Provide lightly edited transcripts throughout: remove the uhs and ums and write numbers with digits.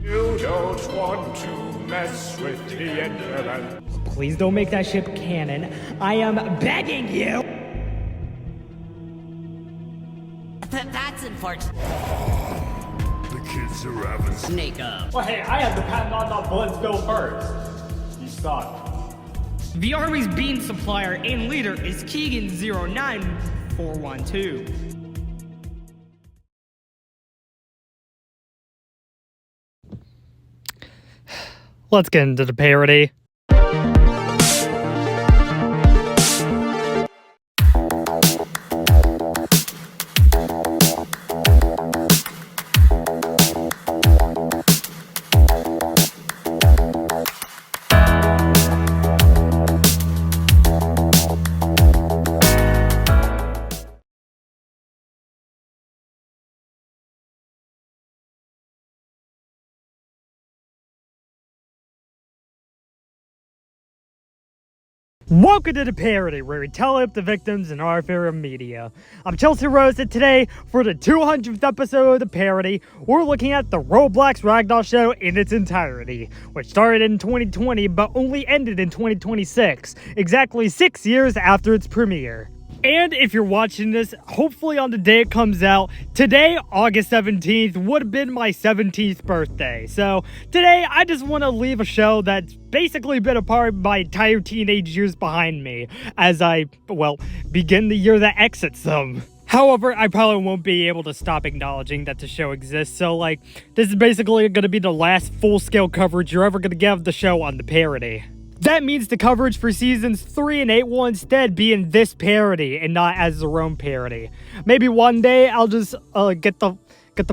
You don't want to mess with the Enderman. Please don't make that ship canon. I am begging you! That's unfortunate. The kids are having Snake up. Well, hey, I have the patent on the bullets go first. You suck. The Army's bean supplier and leader is Keegan09412. Let's get into the parody. Welcome to the parody, where we tell up the victims in our favorite media. I'm Chelsea Rose, and today, for the 200th episode of the parody, we're looking at the Roblox Ragdoll show in its entirety, which started in 2020 but only ended in 2026, exactly 6 years after its premiere. And if you're watching this, hopefully on the day it comes out, today, August 17th, would have been my 17th birthday. So today, I just want to leave a show that's basically been a part of my entire teenage years behind me as I, well, begin the year that exits them. However, I probably won't be able to stop acknowledging that the show exists, so like, this is basically going to be the last full-scale coverage you're ever going to get of the show on the parody. That means the coverage for seasons 3 and 8 will instead be in this parody and not as their own parody. Maybe one day I'll just get the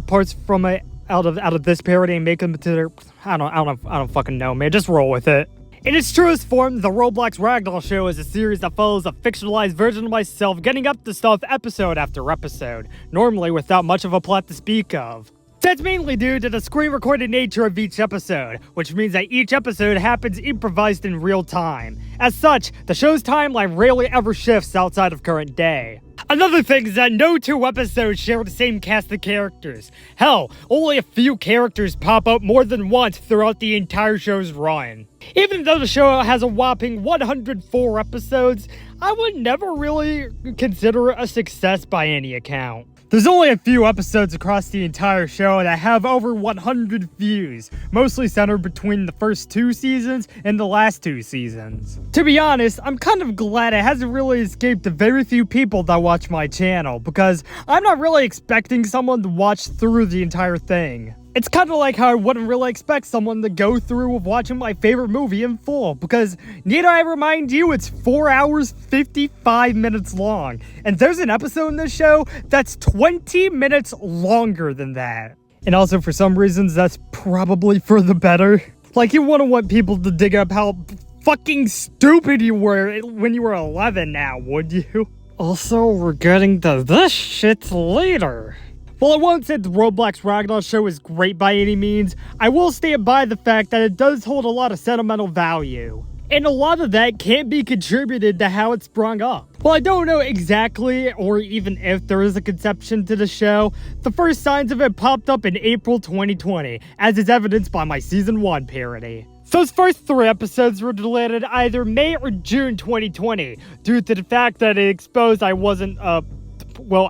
parts from it out of this parody and make them into their I don't fucking know, man. Just roll with it. In its truest form, the Roblox Ragdoll show is a series that follows a fictionalized version of myself getting up to stuff episode after episode, normally without much of a plot to speak of. That's mainly due to the screen-recorded nature of each episode, which means that each episode happens improvised in real time. As such, the show's timeline rarely ever shifts outside of current day. Another thing is that no two episodes share the same cast of characters. Hell, only a few characters pop up more than once throughout the entire show's run. Even though the show has a whopping 104 episodes, I would never really consider it a success by any account. There's only a few episodes across the entire show that have over 100 views, mostly centered between the first 2 seasons and the last 2 seasons. To be honest, I'm kind of glad it hasn't really escaped the very few people that watch my channel, because I'm not really expecting someone to watch through the entire thing. It's kind of like how I wouldn't really expect someone to go through with watching my favorite movie in full, because need I remind you, it's 4 hours, 55 minutes long, and there's an episode in this show that's 20 minutes longer than that. And also, for some reasons, that's probably for the better. Like, you wouldn't want people to dig up how fucking stupid you were when you were 11 now, would you? Also, we're getting to this shit later. While I won't say the Roblox Ragdoll show is great by any means, I will stand by the fact that it does hold a lot of sentimental value. And a lot of that can't be contributed to how it sprung up. While I don't know exactly, or even if there is a conception to the show, the first signs of it popped up in April 2020, as is evidenced by my Season 1 parody. Those first 3 episodes were deleted either May or June 2020, due to the fact that it exposed I wasn't,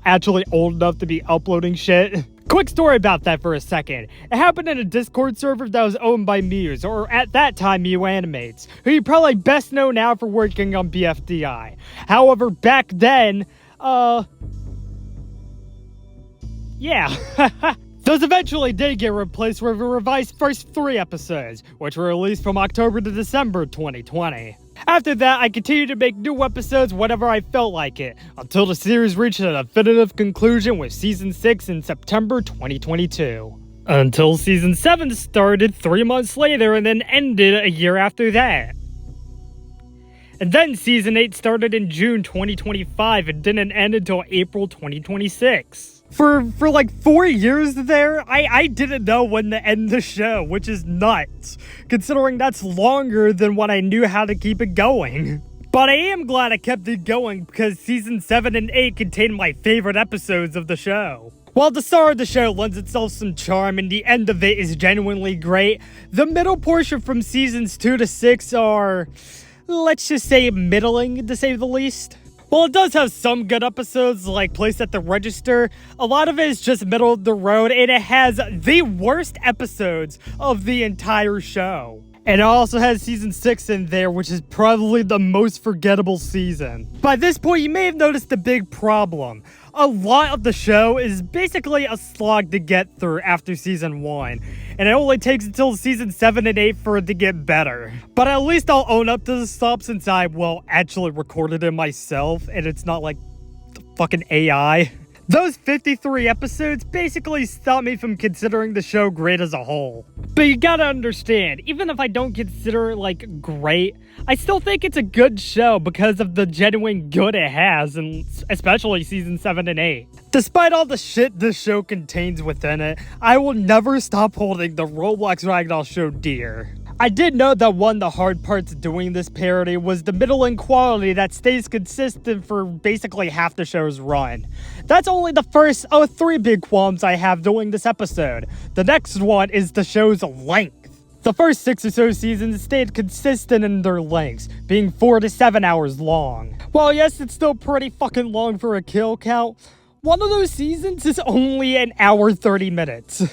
actually old enough to be uploading shit. Quick story about that for a second. It happened in a Discord server that was owned by Muse, or at that time Mew Animates, who you probably best know now for working on BFDI. However, back then, yeah. Those eventually did get replaced with a revised first 3 episodes, which were released from October to December 2020. After that, I continued to make new episodes whenever I felt like it, until the series reached a definitive conclusion with Season 6 in September 2022. Until Season 7 started 3 months later and then ended a year after that. And then Season 8 started in June 2025 and didn't end until April 2026. For like 4 years there, I didn't know when to end the show, which is nuts, considering that's longer than what I knew how to keep it going. But I am glad I kept it going because Season 7 and 8 contain my favorite episodes of the show. While the start of the show lends itself some charm and the end of it is genuinely great, the middle portion from seasons 2 to 6 are, let's just say, middling to say the least. While it does have some good episodes like Place at the Register, a lot of it is just middle of the road and it has the worst episodes of the entire show. And it also has season 6 in there, which is probably the most forgettable season. By this point, you may have noticed a big problem. A lot of the show is basically a slog to get through after season 1, and it only takes until season 7 and 8 for it to get better. But at least I'll own up to the stop since I, actually recorded it myself, and it's not like the fucking AI. Those 53 episodes basically stop me from considering the show great as a whole. But you gotta understand, even if I don't consider it, great, I still think it's a good show because of the genuine good it has, and especially season 7 and 8. Despite all the shit this show contains within it, I will never stop holding the Roblox Ragdoll show dear. I did know that one of the hard parts doing this parody was the middling quality that stays consistent for basically half the show's run. That's only the first of 3 big qualms I have doing this episode. The next one is the show's length. The first 6 or so seasons stayed consistent in their lengths, being 4 to 7 hours long. While yes, it's still pretty fucking long for a kill count, one of those seasons is only an hour 30 minutes.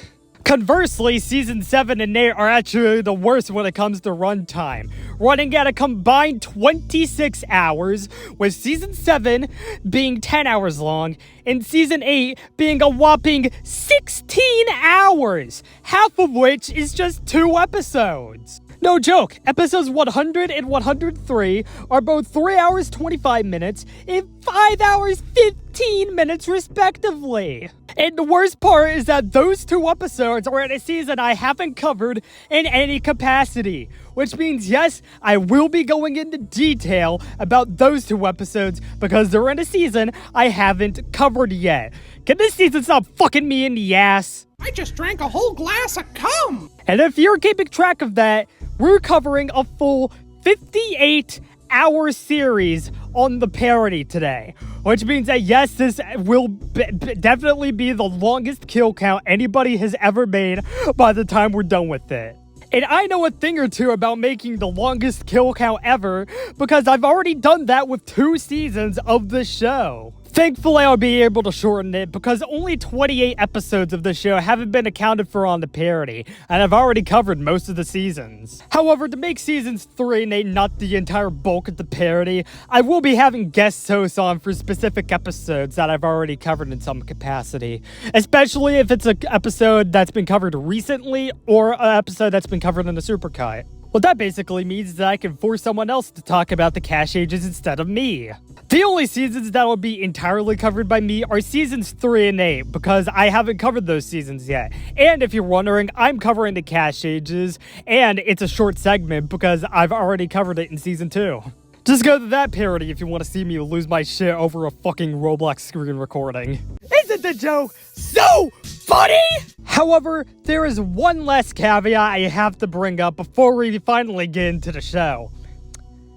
Conversely, season 7 and 8 are actually the worst when it comes to runtime, running at a combined 26 hours, with season 7 being 10 hours long, and season 8 being a whopping 16 hours, half of which is just 2 episodes. No joke, episodes 100 and 103 are both 3 hours 25 minutes and 5 hours 15 minutes respectively. And the worst part is that those 2 episodes are in a season I haven't covered in any capacity. Which means, yes, I will be going into detail about those 2 episodes because they're in a season I haven't covered yet. Can this season stop fucking me in the ass? I just drank a whole glass of cum! And if you're keeping track of that, we're covering a full 58-hour series on the parody today. Which means that yes, this will definitely be the longest kill count anybody has ever made by the time we're done with it. And I know a thing or two about making the longest kill count ever because I've already done that with 2 seasons of the show. Thankfully, I'll be able to shorten it because only 28 episodes of the show haven't been accounted for on the parody, and I've already covered most of the seasons. However, to make seasons 3 and 8 not the entire bulk of the parody, I will be having guest hosts on for specific episodes that I've already covered in some capacity, especially if it's an episode that's been covered recently or an episode that's been covered in a supercut. Well, that basically means that I can force someone else to talk about the cash ages instead of me. The only seasons that will be entirely covered by me are seasons 3 and 8, because I haven't covered those seasons yet. And if you're wondering, I'm covering the cash ages, and it's a short segment because I've already covered it in season 2. Just go to that parody if you want to see me lose my shit over a fucking Roblox screen recording. Isn't the joke so funny? However, there is one last caveat I have to bring up before we finally get into the show.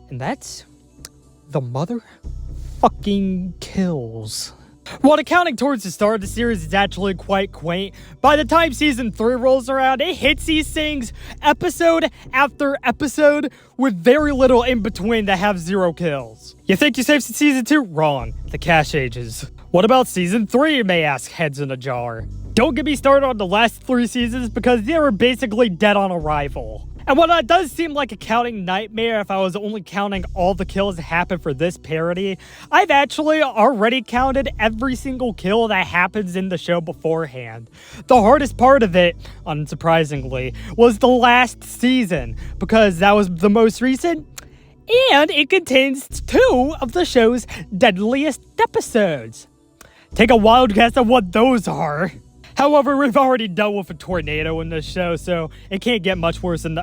And that's the motherfucking kills. While accounting towards the start of the series is actually quite quaint, by the time season 3 rolls around, it hits these things episode after episode with very little in between that have 0 kills. You think you're safe in season 2? Wrong. The cash ages. What about season 3, you may ask, heads in a jar? Don't get me started on the last 3 seasons because they were basically dead on arrival. And while that does seem like a counting nightmare if I was only counting all the kills that happened for this parody, I've actually already counted every single kill that happens in the show beforehand. The hardest part of it, unsurprisingly, was the last season, because that was the most recent, and it contains 2 of the show's deadliest episodes. Take a wild guess at what those are. However, we've already dealt with a tornado in this show, so it can't get much worse than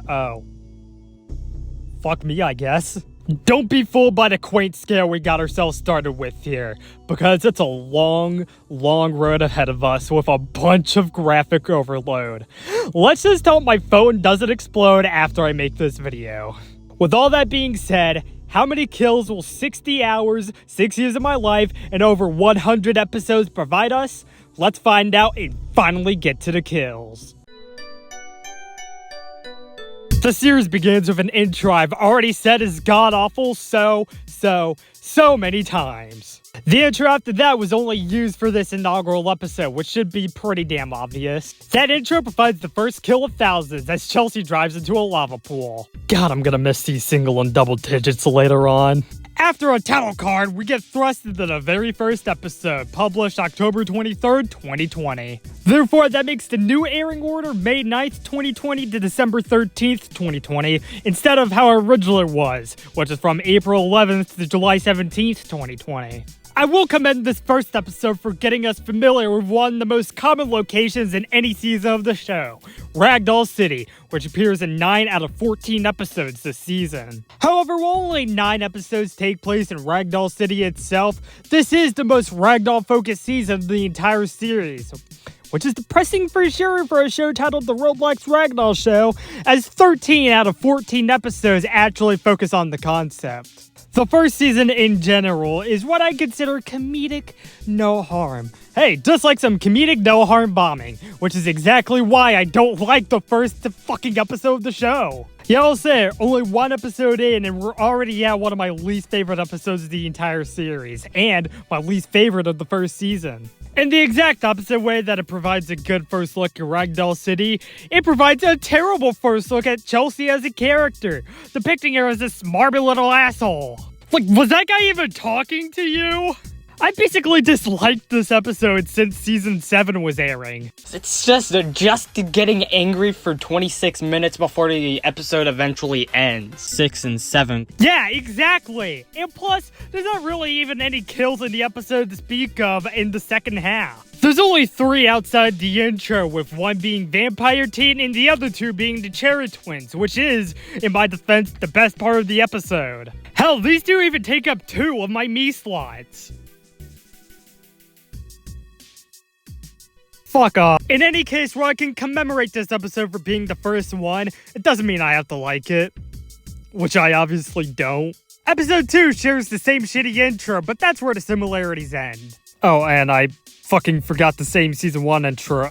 fuck me, I guess. Don't be fooled by the quaint scare we got ourselves started with here, because it's a long, long road ahead of us with a bunch of graphic overload. Let's just hope my phone doesn't explode after I make this video. With all that being said, How many kills will 60 hours, 6 years of my life, and over 100 episodes provide us? Let's find out and finally get to the kills. The series begins with an intro I've already said is god-awful so many times. The intro after that was only used for this inaugural episode, which should be pretty damn obvious. That intro provides the first kill of thousands as Chelsea drives into a lava pool. God, I'm gonna miss these single and double digits later on. After a title card, we get thrust into the very first episode, published October 23rd, 2020. Therefore, that makes the new airing order May 9th, 2020 to December 13th, 2020, instead of how it originally was, which is from April 11th to July 17th, 2020. I will commend this first episode for getting us familiar with one of the most common locations in any season of the show, Ragdoll City, which appears in 9 out of 14 episodes this season. However, while only 9 episodes take place in Ragdoll City itself, this is the most Ragdoll-focused season of the entire series, which is depressing for sure for a show titled The Roblox Ragdoll Show, as 13 out of 14 episodes actually focus on the concept. The first season in general is what I consider comedic no harm. Hey, just like some comedic no harm bombing, which is exactly why I don't like the first fucking episode of the show. Yeah, I'll say, only one episode in and we're already at one of my least favorite episodes of the entire series, and my least favorite of the first season. In the exact opposite way that it provides a good first look at Ragdoll City, it provides a terrible first look at Chelsea as a character, depicting her as this smarmy little asshole. Like, was that guy even talking to you? I basically disliked this episode since season 7 was airing. It's just getting angry for 26 minutes before the episode eventually ends. 6 and 7. Yeah, exactly. And plus, there's not really even any kills in the episode to speak of in the second half. There's only 3 outside the intro, with one being Vampire Teen and the other 2 being the Cherry Twins, which is, in my defense, the best part of the episode. Hell, these 2 even take up 2 of my me slots. Fuck off. In any case, where I can commemorate this episode for being the first one, it doesn't mean I have to like it. Which I obviously don't. Episode 2 shares the same shitty intro, but that's where the similarities end. Oh, and I fucking forgot the same season 1 intro.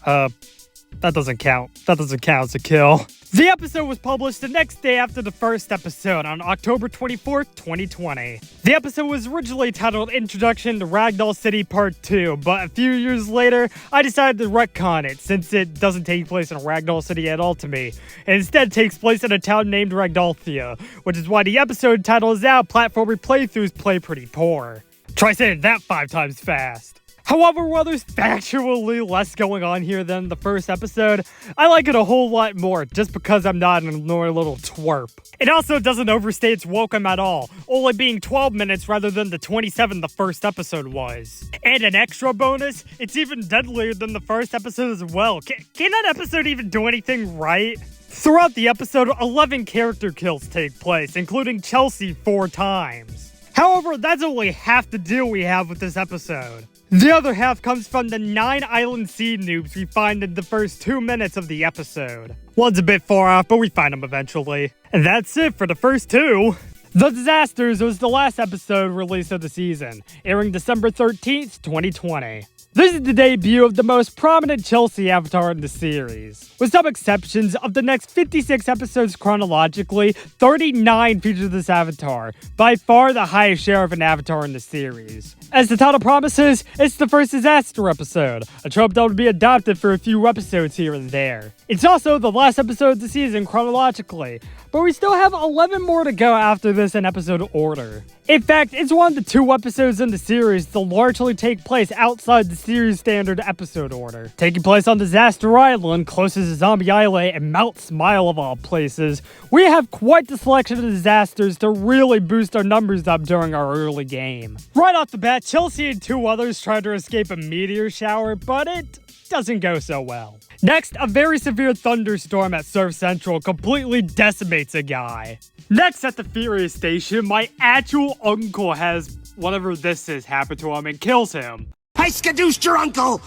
That doesn't count. That doesn't count as a kill. The episode was published the next day after the first episode on October 24th, 2020. The episode was originally titled Introduction to Ragdoll City Part 2, but a few years later, I decided to retcon it since it doesn't take place in Ragdoll City at all to me, and instead takes place in a town named Ragdollthia, which is why the episode title is out. Platformer playthroughs play pretty poor. Try saying that 5 times fast. However, while there's factually less going on here than the first episode, I like it a whole lot more just because I'm not an annoying little twerp. It also doesn't overstay its welcome at all, only being 12 minutes rather than the 27 the first episode was. And an extra bonus, it's even deadlier than the first episode as well. Can that episode even do anything right? Throughout the episode, 11 character kills take place, including Chelsea 4 times. However, that's only half the deal we have with this episode. The other half comes from the 9 island seed noobs we find in the first 2 minutes of the episode. One's a bit far off, but we find them eventually. And that's it for the first 2. The Disasters was the last episode released of the season, airing December 13th, 2020. This is the debut of the most prominent Chelsea avatar in the series. With some exceptions, of the next 56 episodes chronologically, 39 feature this avatar, by far the highest share of an avatar in the series. As the title promises, it's the first disaster episode, a trope that would be adopted for a few episodes here and there. It's also the last episode of the season chronologically, but we still have 11 more to go after this in episode order. In fact, it's one of the 2 episodes in the series that largely take place outside the series standard episode order. Taking place on Disaster Island, closest to Zombie Island and Mount Smile of all places, we have quite the selection of disasters to really boost our numbers up during our early game. Right off the bat, Chelsea and 2 others try to escape a meteor shower, but it doesn't go so well. Next, a very severe thunderstorm at Surf Central completely decimates a guy. Next, at the Furious Station, my actual uncle has whatever this is happen to him and kills him. I skadooshed your uncle!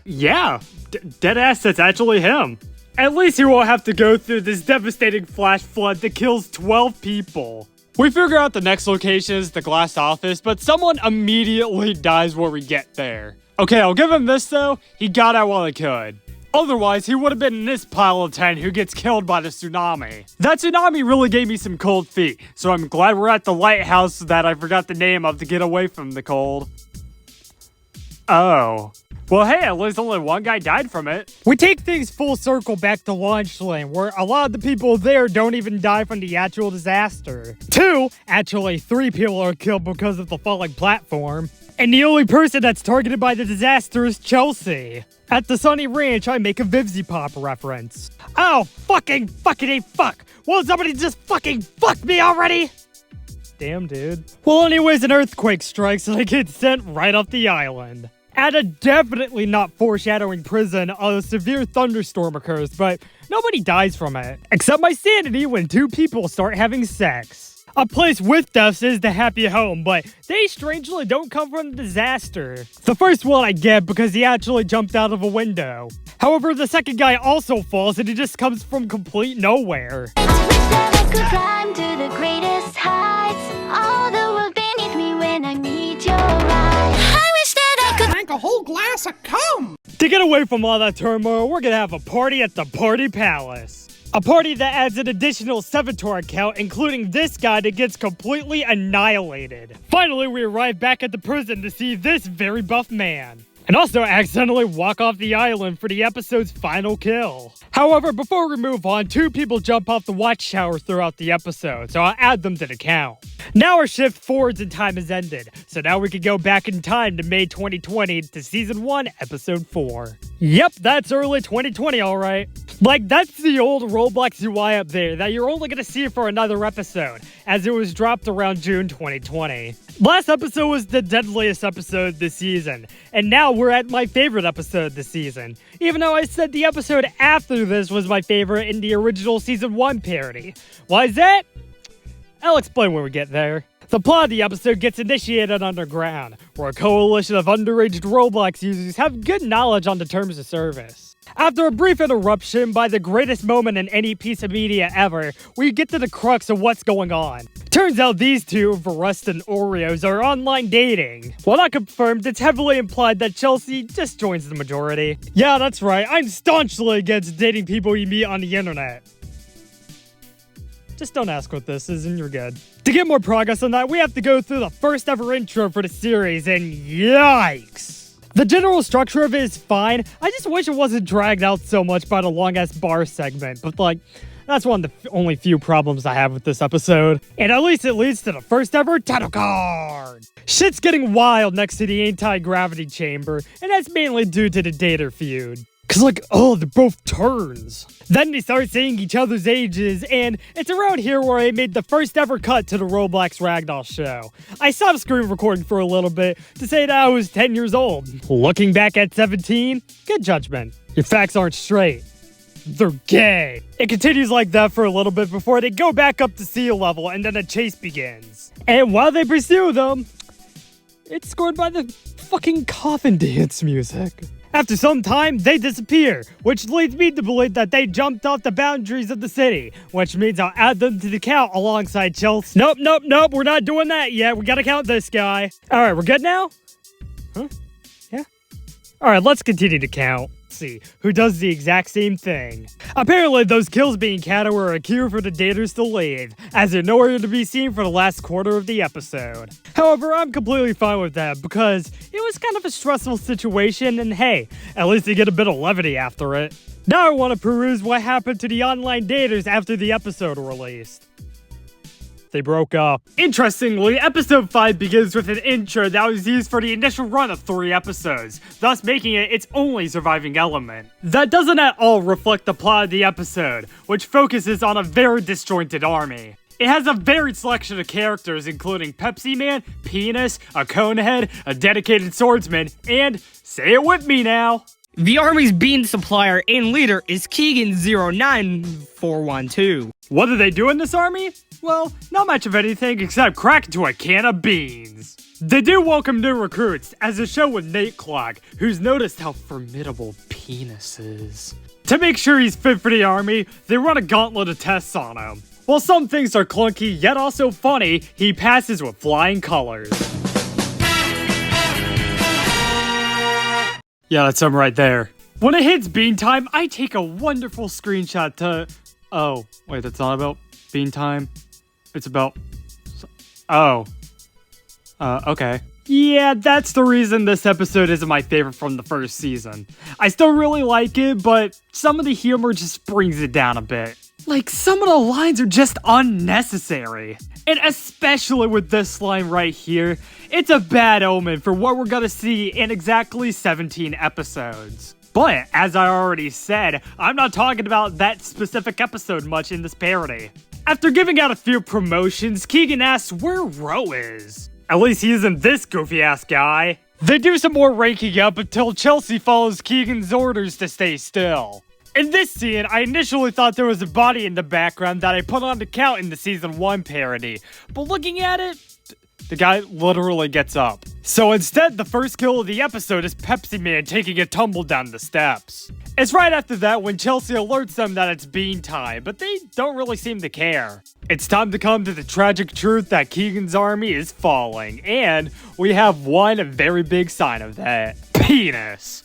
Yeah, deadass, that's actually him. At least he won't have to go through this devastating flash flood that kills 12 people. We figure out the next location is the glass office, but someone immediately dies when we get there. Okay, I'll give him this though, he got out while he could. Otherwise, he would have been in this pile of 10 who gets killed by the tsunami. That tsunami really gave me some cold feet, so I'm glad we're at the lighthouse that I forgot the name of to get away from the cold. Oh. Well, hey, at least only one guy died from it. We take things full circle back to Launch Lane, where a lot of the people there don't even die from the actual disaster. Actually 3 people are killed because of the falling platform. And the only person that's targeted by the disaster is Chelsea. At the Sunny Ranch, I make a Vivzy Pop reference. Oh, fuck! Will somebody just fucking fuck me already? Damn, dude. Well, anyways, an earthquake strikes and I get sent right off the island. At a definitely not foreshadowing prison, a severe thunderstorm occurs, but nobody dies from it. Except my sanity when 2 people start having sex. A place with deaths is the happy home, but they strangely don't come from the disaster. The first one I get because he actually jumped out of a window. However, the second guy also falls and he just comes from complete nowhere. Drank a whole glass of cum. To get away from all that turmoil, we're gonna have a party at the Party Palace. A party that adds an additional 7 to our count, including this guy that gets completely annihilated. Finally, we arrive back at the prison to see this very buff man. And also accidentally walk off the island for the episode's final kill. However, before we move on, 2 people jump off the watchtower throughout the episode, so I'll add them to the count. Now our shift forwards in time has ended, so now we can go back in time to May 2020 to Season 1, Episode 4. Yep, that's early 2020, alright. Like, that's the old Roblox UI up there that you're only gonna see for another episode, as it was dropped around June 2020. Last episode was the deadliest episode this season, and now we're at my favorite episode this season, even though I said the episode after this was my favorite in the original Season 1 parody. Why is that? I'll explain when we get there. The plot of the episode gets initiated underground, where a coalition of underage Roblox users have good knowledge on the terms of service. After a brief interruption by the greatest moment in any piece of media ever, we get to the crux of what's going on. Turns out these 2, Varust and Oreos, are online dating. While not confirmed, it's heavily implied that Chelsea just joins the majority. Yeah, that's right, I'm staunchly against dating people you meet on the internet. Just don't ask what this is and you're good. To get more progress on that, we have to go through the first ever intro for the series, and yikes! The general structure of it is fine, I just wish it wasn't dragged out so much by the long-ass bar segment, but like, that's one of the only few problems I have with this episode. And at least it leads to the first ever title card! Shit's getting wild next to the anti-gravity chamber, and that's mainly due to the Dater feud. Cause like, oh, they're both turns. Then they start saying each other's ages, and it's around here where I made the first ever cut to the Roblox Ragdoll show. I stopped screen recording for a little bit to say that I was 10 years old. Looking back at 17, good judgment. Your facts aren't straight. They're gay. It continues like that for a little bit before they go back up to sea level and then a chase begins. And while they pursue them, it's scored by the fucking coffin dance music. After some time, they disappear, which leads me to believe that they jumped off the boundaries of the city, which means I'll add them to the count alongside Chelsea. Nope, we're not doing that yet. We gotta count this guy. Alright, we're good now? Huh? Yeah? Alright, let's continue to count. See who does the exact same thing. Apparently, those kills being counted were a cue for the daters to leave, as they're nowhere to be seen for the last quarter of the episode. However, I'm completely fine with that because it was kind of a stressful situation, and hey, at least they get a bit of levity after it. Now I want to peruse what happened to the online daters after the episode released. They broke up. Interestingly, episode 5 begins with an intro that was used for the initial run of 3 episodes, thus making it its only surviving element. That doesn't at all reflect the plot of the episode, which focuses on a very disjointed army. It has a varied selection of characters including Pepsi Man, Penis, a Conehead, a dedicated swordsman, and, say it with me now, The Army's bean supplier and leader is Keegan09412. What do they do in this army? Well, not much of anything except crack into a can of beans. They do welcome new recruits, as a show with Nate Clock, who's noticed how formidable Penis is. To make sure he's fit for the army, they run a gauntlet of tests on him. While some things are clunky yet also funny, he passes with flying colors. Yeah, that's him right there. When it hits bean time, I take a wonderful screenshot to... Oh, wait, that's not about bean time. It's about... Oh. Okay. Yeah, that's the reason this episode isn't my favorite from the first season. I still really like it, but some of the humor just brings it down a bit. Like, some of the lines are just unnecessary. And especially with this line right here, it's a bad omen for what we're gonna see in exactly 17 episodes. But, as I already said, I'm not talking about that specific episode much in this parody. After giving out a few promotions, Keegan asks where Ro is. At least he isn't this goofy-ass guy. They do some more ranking up until Chelsea follows Keegan's orders to stay still. In this scene, I initially thought there was a body in the background that I put on the count in the Season 1 parody, but looking at it, the guy literally gets up. So instead, the first kill of the episode is Pepsi Man taking a tumble down the steps. It's right after that when Chelsea alerts them that it's bean time, but they don't really seem to care. It's time to come to the tragic truth that Keegan's army is falling, and we have one very big sign of that. Penis.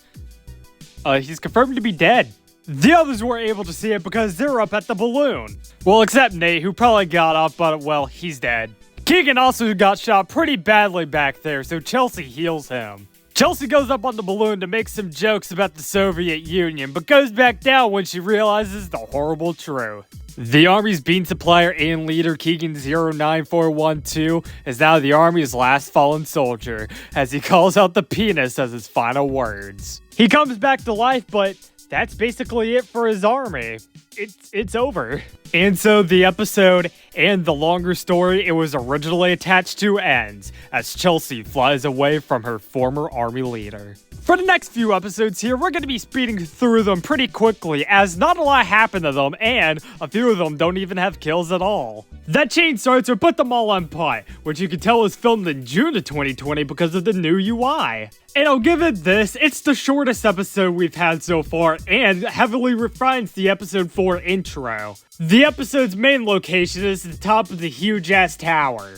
He's confirmed to be dead. The others were able to see it because they're up at the balloon. Well, except Nate, who probably got up, but well, he's dead. Keegan also got shot pretty badly back there, so Chelsea heals him. Chelsea goes up on the balloon to make some jokes about the Soviet Union, but goes back down when she realizes the horrible truth. The Army's bean supplier and leader Keegan 09412 is now the Army's last fallen soldier, as he calls out the penis as his final words. He comes back to life, but that's basically it for his army. It's over. And so the episode and the longer story it was originally attached to ends, as Chelsea flies away from her former army leader. For the next few episodes here, we're going to be speeding through them pretty quickly, as not a lot happened to them, and a few of them don't even have kills at all. That chain starts with Put Them All on Pot, which you can tell was filmed in June of 2020 because of the new UI. And I'll give it this, it's the shortest episode we've had so far, and heavily refines the episode 4 intro. The episode's main location is the top of the huge-ass tower.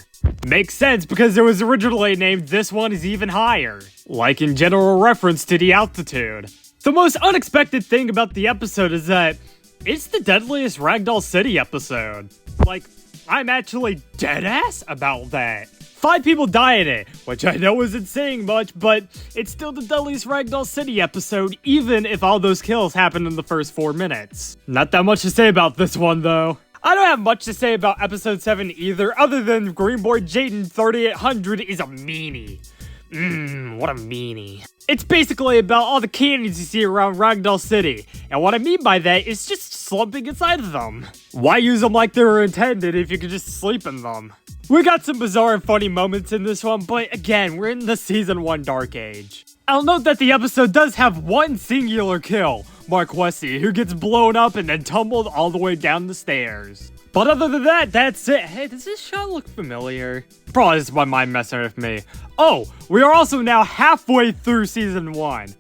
Makes sense because it was originally named This One Is Even Higher, like in general reference to the altitude. The most unexpected thing about the episode is that it's the deadliest Ragdoll City episode. Like, I'm actually deadass about that. 5 people die in it, which I know isn't saying much, but it's still the deadliest Ragdoll City episode, even if all those kills happen in the first 4 minutes. Not that much to say about this one, though. I don't have much to say about episode 7 either, other than Green Boy Jaden 3800 is a meanie. What a meanie. It's basically about all the cannons you see around Ragdoll City, and what I mean by that is just slumping inside of them. Why use them like they were intended if you could just sleep in them? We got some bizarre and funny moments in this one, but again, we're in the Season 1 Dark Age. I'll note that the episode does have one singular kill, Mark Westy, who gets blown up and then tumbled all the way down the stairs. But other than that, that's it. Hey, does this shot look familiar? Probably just my mind messing with me. Oh, we are also now halfway through Season 1.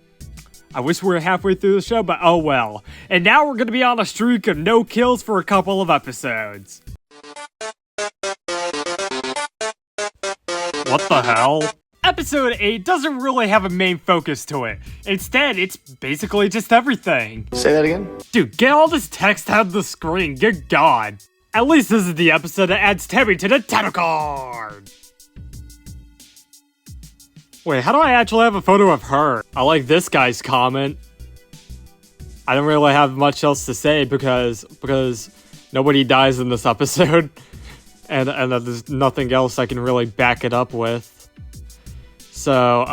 I wish we were halfway through the show, but oh well. And now we're going to be on a streak of no kills for a couple of episodes. What the hell? Episode 8 doesn't really have a main focus to it. Instead, it's basically just everything. Say that again? Dude, get all this text out of the screen, good god. At least this is the episode that adds Tebby to the title card. Wait, how do I actually have a photo of her? I like this guy's comment. I don't really have much else to say because nobody dies in this episode. And there's nothing else I can really back it up with. So,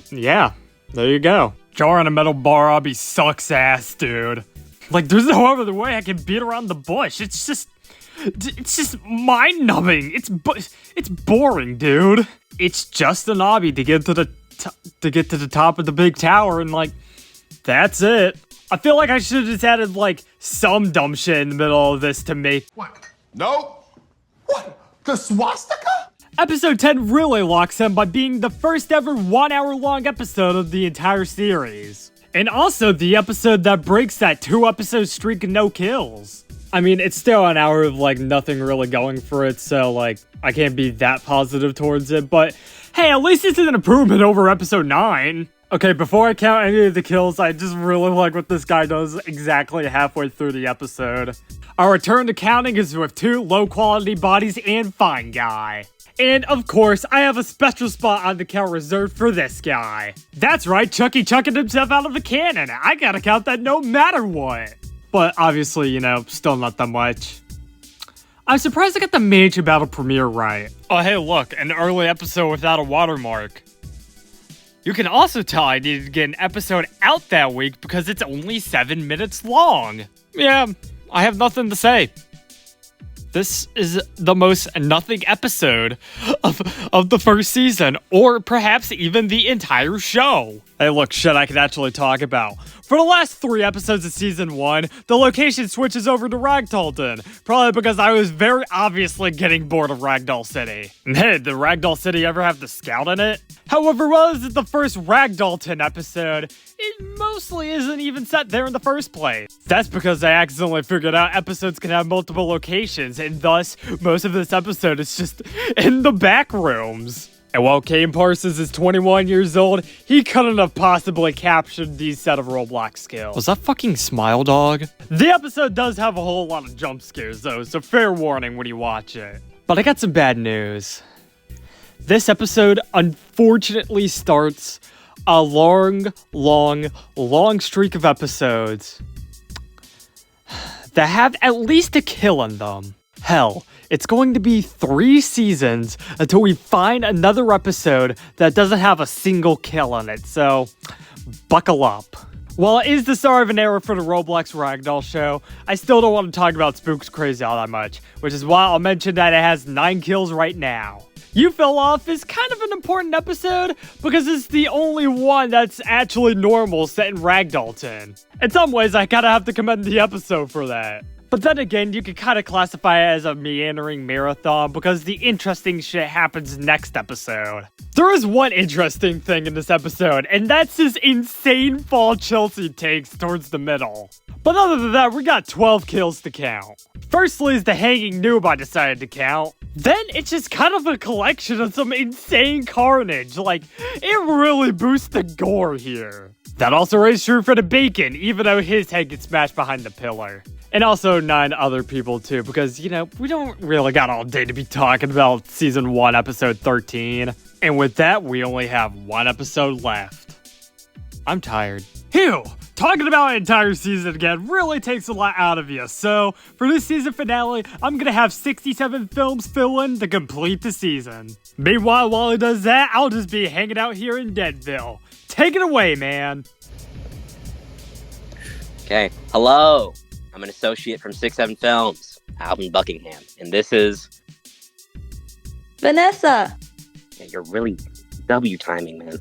yeah, there you go. Jar in a metal bar obby sucks ass, dude. Like, there's no other way I can beat around the bush. It's just mind-numbing. It's boring, dude. It's just an obby to get to the top of the big tower, and like, that's it. I feel like I should have just added like some dumb shit in the middle of this to make. What? No. What? The swastika? Episode 10 really locks him by being the first ever 1 hour long episode of the entire series. And also the episode that breaks that 2 episode streak of no kills. I mean, it's still an hour of, like, nothing really going for it, so, like, I can't be that positive towards it, but hey, at least it's an improvement over episode 9. Okay, before I count any of the kills, I just really like what this guy does exactly halfway through the episode. Our return to counting is with 2 low-quality bodies and Fine Guy. And, of course, I have a special spot on the count reserved for this guy. That's right, Chucky chucking himself out of a cannon. I gotta count that no matter what. But, obviously, you know, still not that much. I'm surprised I got the Mansion Battle premiere right. Oh, hey, look, an early episode without a watermark. You can also tell I needed to get an episode out that week because it's only 7 minutes long. Yeah, I have nothing to say. This is the most nothing episode of the first season, or perhaps even the entire show. Hey, look, shit I can actually talk about. For the last 3 episodes of Season 1, the location switches over to Ragdollton, probably because I was very obviously getting bored of Ragdoll City. Hey, did Ragdoll City ever have the scout in it? However, while this is the first Ragdollton episode, it mostly isn't even set there in the first place. That's because I accidentally figured out episodes can have multiple locations, and thus, most of this episode is just in the back rooms. And while Kane Parsons is 21 years old, he couldn't have possibly captured these set of Roblox skills. Was that fucking Smile Dog? The episode does have a whole lot of jump scares though, so fair warning when you watch it. But I got some bad news. This episode unfortunately starts a long streak of episodes that have at least a kill in them. Hell, it's going to be 3 seasons until we find another episode that doesn't have a single kill in it, so buckle up. While it is the start of an era for the Roblox Ragdoll show, I still don't want to talk about Spooks Crazy all that much, which is why I'll mention that it has 9 kills right now. You Fell Off is kind of an important episode because it's the only one that's actually normal set in Ragdollton. In some ways, I kinda have to commend the episode for that. But then again, you could kind of classify it as a meandering marathon because the interesting shit happens next episode. There is one interesting thing in this episode, and that's his insane fall Chelsea takes towards the middle. But other than that, we got 12 kills to count. Firstly is the hanging noob I decided to count. Then it's just kind of a collection of some insane carnage. Like, it really boosts the gore here. That also rings true for the bacon, even though his head gets smashed behind the pillar. And also 9 other people too, because, you know, we don't really got all day to be talking about Season 1, Episode 13. And with that, we only have 1 episode left. I'm tired. Phew! Talking about an entire season again really takes a lot out of you, so for this season finale, I'm gonna have 67 films fill in to complete the season. Meanwhile, while he does that, I'll just be hanging out here in Deadville. Take it away, man! Okay, hello! I'm an associate from 6-7 Films, Alvin Buckingham, and this is... Vanessa! Yeah, you're really W timing, man.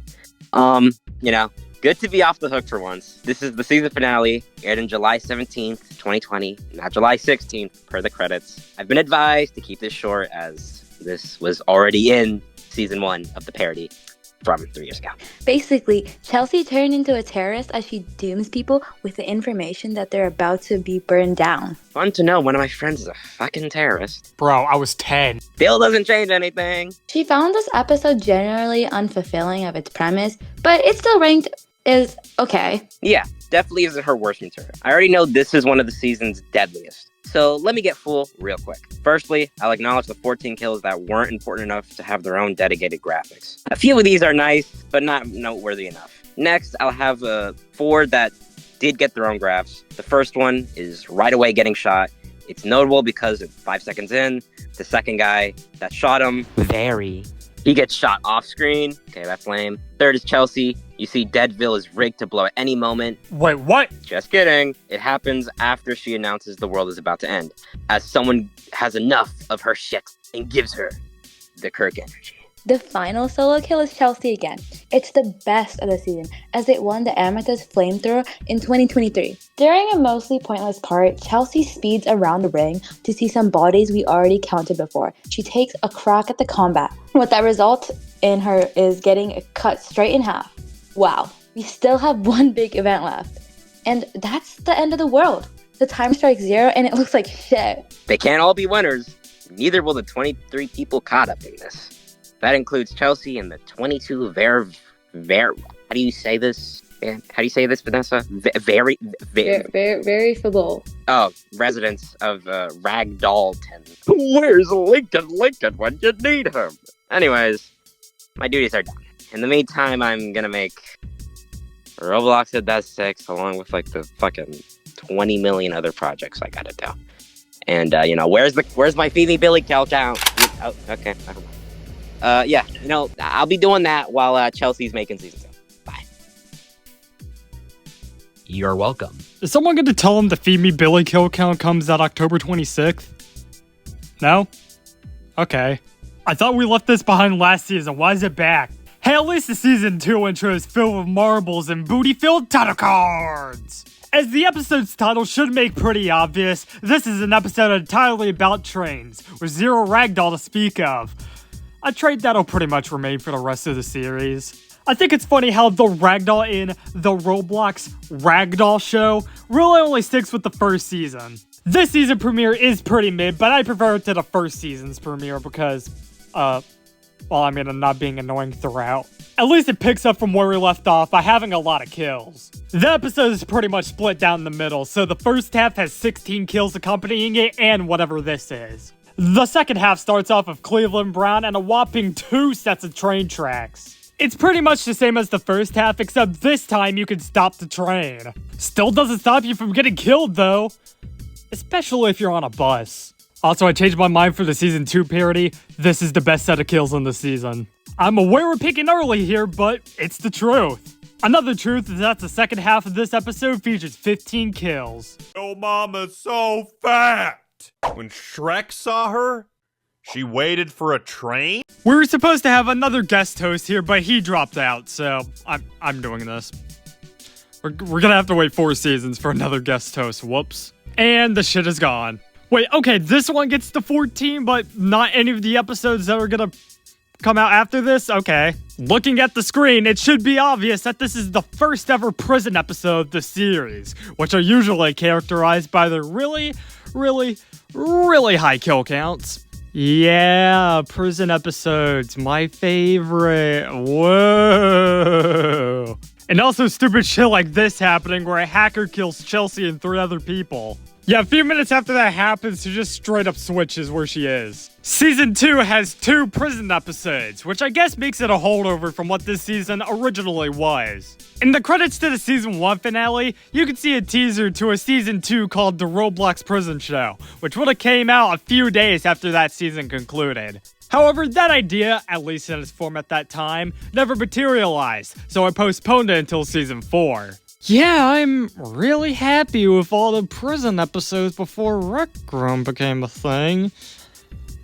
You know, good to be off the hook for once. This is the season finale, aired on July 17th, 2020, not July 16th, per the credits. I've been advised to keep this short as this was already in Season 1 of the parody from 3 years ago. Basically, Chelsea turned into a terrorist as she dooms people with the information that they're about to be burned down. Fun to know one of my friends is a fucking terrorist. Bro, I was 10. Still doesn't change anything. She found this episode generally unfulfilling of its premise, but it's still ranked as okay. Yeah, definitely isn't her worst material. I already know this is one of the season's deadliest. So let me get full real quick. Firstly, I'll acknowledge the 14 kills that weren't important enough to have their own dedicated graphics. A few of these are nice, but not noteworthy enough. Next, I'll have 4 that did get their own graphs. The first one is right away getting shot. It's notable because it's 5 seconds in, the second guy that shot him, he gets shot off screen. Okay, that's lame. Third is Chelsea. You see Deadville is rigged to blow at any moment. Wait, what? Just kidding. It happens after she announces the world is about to end, as someone has enough of her shit and gives her the Kirk energy. The final solo kill is Chelsea again. It's the best of the season, as it won the Amethyst Flamethrower in 2023. During a mostly pointless part, Chelsea speeds around the ring to see some bodies we already counted before. She takes a crack at the combat. What that results in her is getting cut straight in half. Wow, we still have one big event left. And that's the end of the world. The time strikes 0 and it looks like shit. They can't all be winners. Neither will the 23 people caught up in this. That includes Chelsea and the 22 how do you say this? How do you say this, Vanessa? Very Verifiable. Oh, residents of Ragdollton. Where's Lincoln when you need him? Anyways, my duties are done. In the meantime, I'm gonna make Roblox at Best 6 along with like the fucking 20 million other projects I gotta do. And where's my Feed Me Billy kill count? Oh, okay. Yeah, I'll be doing that while Chelsea's making season 2. Bye. You're welcome. Is someone going to tell him the Feed Me Billy kill count comes out October 26th? No? Okay. I thought we left this behind last season. Why is it back? Hey, at least the season 2 intro is filled with marbles and booty-filled title cards! As the episode's title should make pretty obvious, this is an episode entirely about trains, with zero Ragdoll to speak of. A trait that'll pretty much remain for the rest of the series. I think it's funny how the Ragdoll in the Roblox Ragdoll show really only sticks with the first season. This season premiere is pretty mid, but I prefer it to the first season's premiere because, I'm not being annoying throughout. At least it picks up from where we left off by having a lot of kills. The episode is pretty much split down the middle, so the first half has 16 kills accompanying it and whatever this is. The second half starts off with Cleveland Brown and a whopping 2 sets of train tracks. It's pretty much the same as the first half, except this time you can stop the train. Still doesn't stop you from getting killed though, especially if you're on a bus. Also, I changed my mind for the season 2 parody. This is the best set of kills in the season. I'm aware we're picking early here, but it's the truth. Another truth is that the second half of this episode features 15 kills. Your mama's so fat. When Shrek saw her, she waited for a train? We were supposed to have another guest host here, but he dropped out, so I'm doing this. We're gonna have to wait 4 seasons for another guest host. Whoops. And the shit is gone. Wait, okay, this one gets to 14, but not any of the episodes that are gonna come out after this? Okay. Looking at the screen, it should be obvious that this is the first ever prison episode of the series, which are usually characterized by their really high kill counts. Yeah, prison episodes, my favorite. Whoa. And also stupid shit like this happening where a hacker kills Chelsea and 3 other people. Yeah, a few minutes after that happens, she just straight up switches where she is. Season 2 has 2 prison episodes, which I guess makes it a holdover from what this season originally was. In the credits to the Season 1 finale, you can see a teaser to a Season 2 called The Roblox Prison Show, which would have came out a few days after that season concluded. However, that idea, at least in its form at that time, never materialized, so I postponed it until Season 4. Yeah, I'm really happy with all the prison episodes before Rec Room became a thing.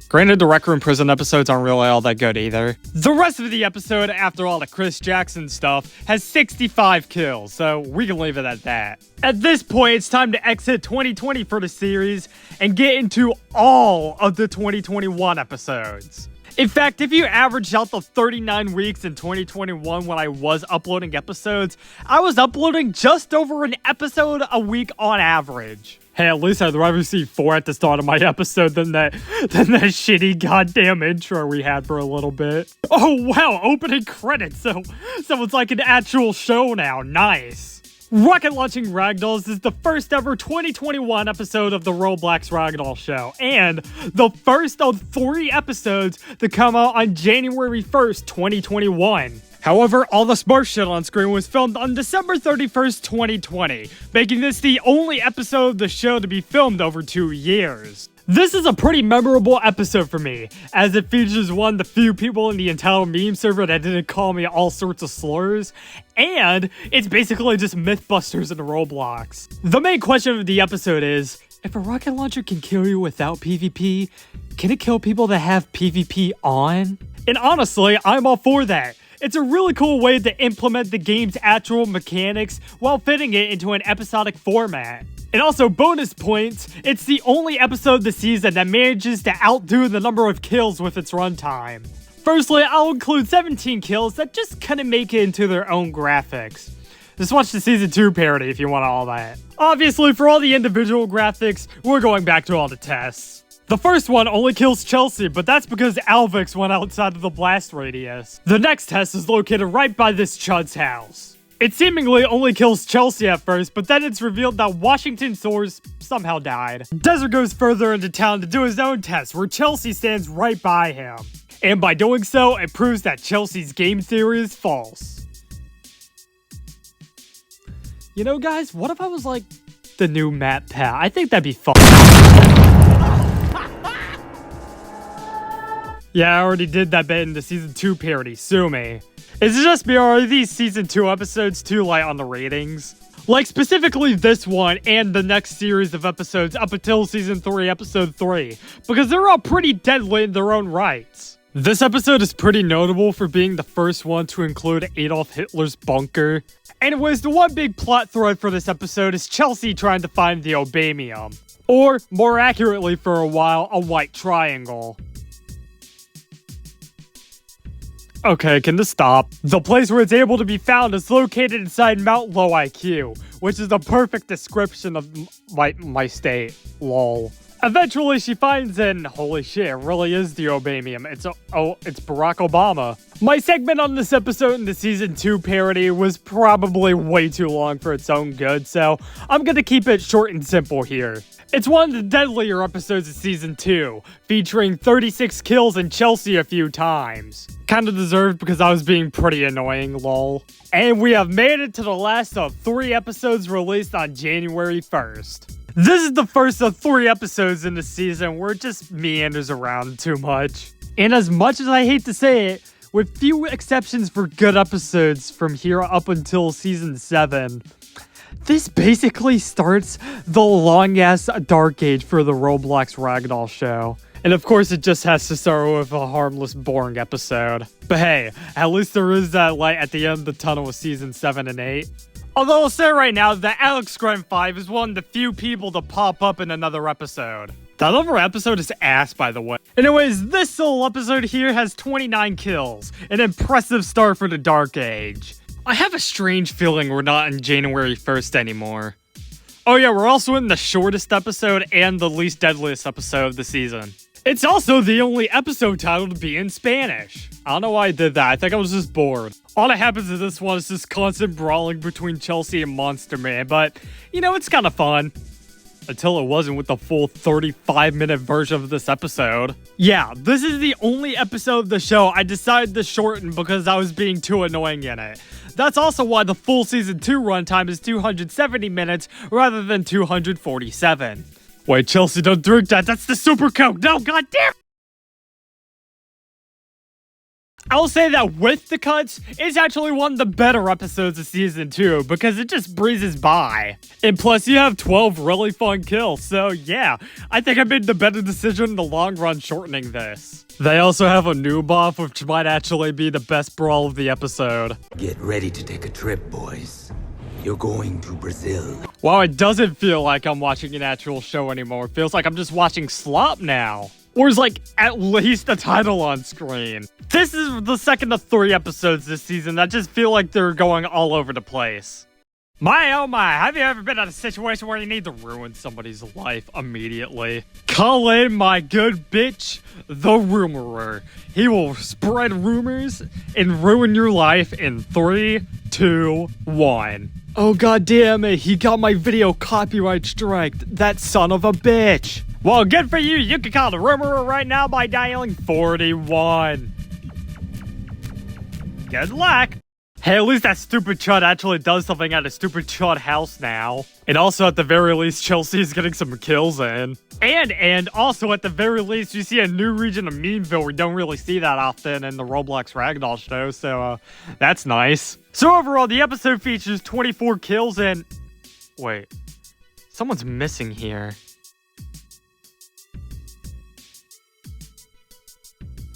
Granted, the Rec Room prison episodes aren't really all that good either. The rest of the episode, after all the Chris Jackson stuff, has 65 kills, so we can leave it at that. At this point, it's time to exit 2020 for the series and get into all of the 2021 episodes. In fact, if you averaged out the 39 weeks in 2021 when I was uploading episodes, I was uploading just over an episode a week on average. Hey, at least I'd rather see 4 at the start of my episode than that shitty goddamn intro we had for a little bit. Oh wow, opening credits, so it's like an actual show now, nice. Rocket Launching Ragdolls is the first ever 2021 episode of the Roblox Ragdoll show, and the first of 3 episodes to come out on January 1st, 2021. However, all the smart shit on screen was filmed on December 31st, 2020, making this the only episode of the show to be filmed over 2 years. This is a pretty memorable episode for me, as it features one of the few people in the entire meme server that didn't call me all sorts of slurs, and it's basically just Mythbusters in Roblox. The main question of the episode is, if a rocket launcher can kill you without PvP, can it kill people that have PvP on? And honestly, I'm all for that. It's a really cool way to implement the game's actual mechanics while fitting it into an episodic format. And also, bonus points, it's the only episode of the season that manages to outdo the number of kills with its runtime. Firstly, I'll include 17 kills that just kinda make it into their own graphics. Just watch the season 2 parody if you want all that. Obviously, for all the individual graphics, we're going back to all the tests. The first one only kills Chelsea, but that's because Alvix went outside of the blast radius. The next test is located right by this Chud's house. It seemingly only kills Chelsea at first, but then it's revealed that Washington Soares somehow died. Desert goes further into town to do his own test, where Chelsea stands right by him. And by doing so, it proves that Chelsea's game theory is false. You know, guys, what if I was like the new Matt Pat? I think that'd be fun. Yeah, I already did that bit in the season 2 parody, sue me. Is it just me, or are these season 2 episodes too light on the ratings? Like, specifically this one and the next series of episodes up until season 3, episode 3, because they're all pretty deadly in their own rights. This episode is pretty notable for being the first one to include Adolf Hitler's bunker. Anyways, the one big plot thread for this episode is Chelsea trying to find the Obamium. Or, more accurately for a while, a white triangle. Okay, can this stop? The place where it's able to be found is located inside Mount Low IQ, which is the perfect description of my state. Lol. Eventually, she finds it, and holy shit, it really is the Obamium. It's Barack Obama. My segment on this episode in the season 2 parody was probably way too long for its own good, so I'm gonna keep it short and simple here. It's one of the deadlier episodes of season 2, featuring 36 kills and Chelsea a few times. Kinda deserved because I was being pretty annoying, lol. And we have made it to the last of 3 episodes released on January 1st. This is the first of 3 episodes in the season where it just meanders around too much. And as much as I hate to say it, with few exceptions for good episodes from here up until season 7, this basically starts the long-ass dark age for the Roblox Ragdoll show. And of course, it just has to start with a harmless, boring episode. But hey, at least there is that light at the end of the tunnel with season 7 and 8. Although I'll say right now that Alex Grimm 5 is one of the few people to pop up in another episode. That other episode is ass, by the way. Anyways, this solo episode here has 29 kills. An impressive start for the Dark Age. I have a strange feeling we're not in January 1st anymore. Oh yeah, we're also in the shortest episode and the least deadliest episode of the season. It's also the only episode title to be in Spanish. I don't know why I did that, I think I was just bored. All that happens in this one is this constant brawling between Chelsea and Monster Man, but, you know, it's kinda fun. Until it wasn't with the full 35-minute version of this episode. Yeah, this is the only episode of the show I decided to shorten because I was being too annoying in it. That's also why the full season 2 runtime is 270 minutes rather than 247. Wait, Chelsea, don't drink that. That's the super coke. No, goddamn. I'll say that with the cuts, it's actually one of the better episodes of season 2 because it just breezes by. And plus, you have 12 really fun kills, so yeah, I think I made the better decision in the long run shortening this. They also have a new buff, which might actually be the best brawl of the episode. Get ready to take a trip, boys. You're going to Brazil. Wow, it doesn't feel like I'm watching an actual show anymore. It feels like I'm just watching slop now. Or is like at least a title on screen. This is the second of 3 episodes this season that just feel like they're going all over the place. My oh my, have you ever been in a situation where you need to ruin somebody's life immediately? Call in my good bitch, the rumorer. He will spread rumors and ruin your life in 3, 2, 1. Oh god damn it, he got my video copyright striked. That son of a bitch. Well, good for you. You can call the rumorer right now by dialing 41. Good luck. Hey, at least that stupid chud actually does something at a stupid chud house now. And also, at the very least, Chelsea's getting some kills in. And also, at the very least, you see a new region of Meanville we don't really see that often in the Roblox Ragdoll show, so, that's nice. So overall, the episode features 24 kills and... Wait. Someone's missing here.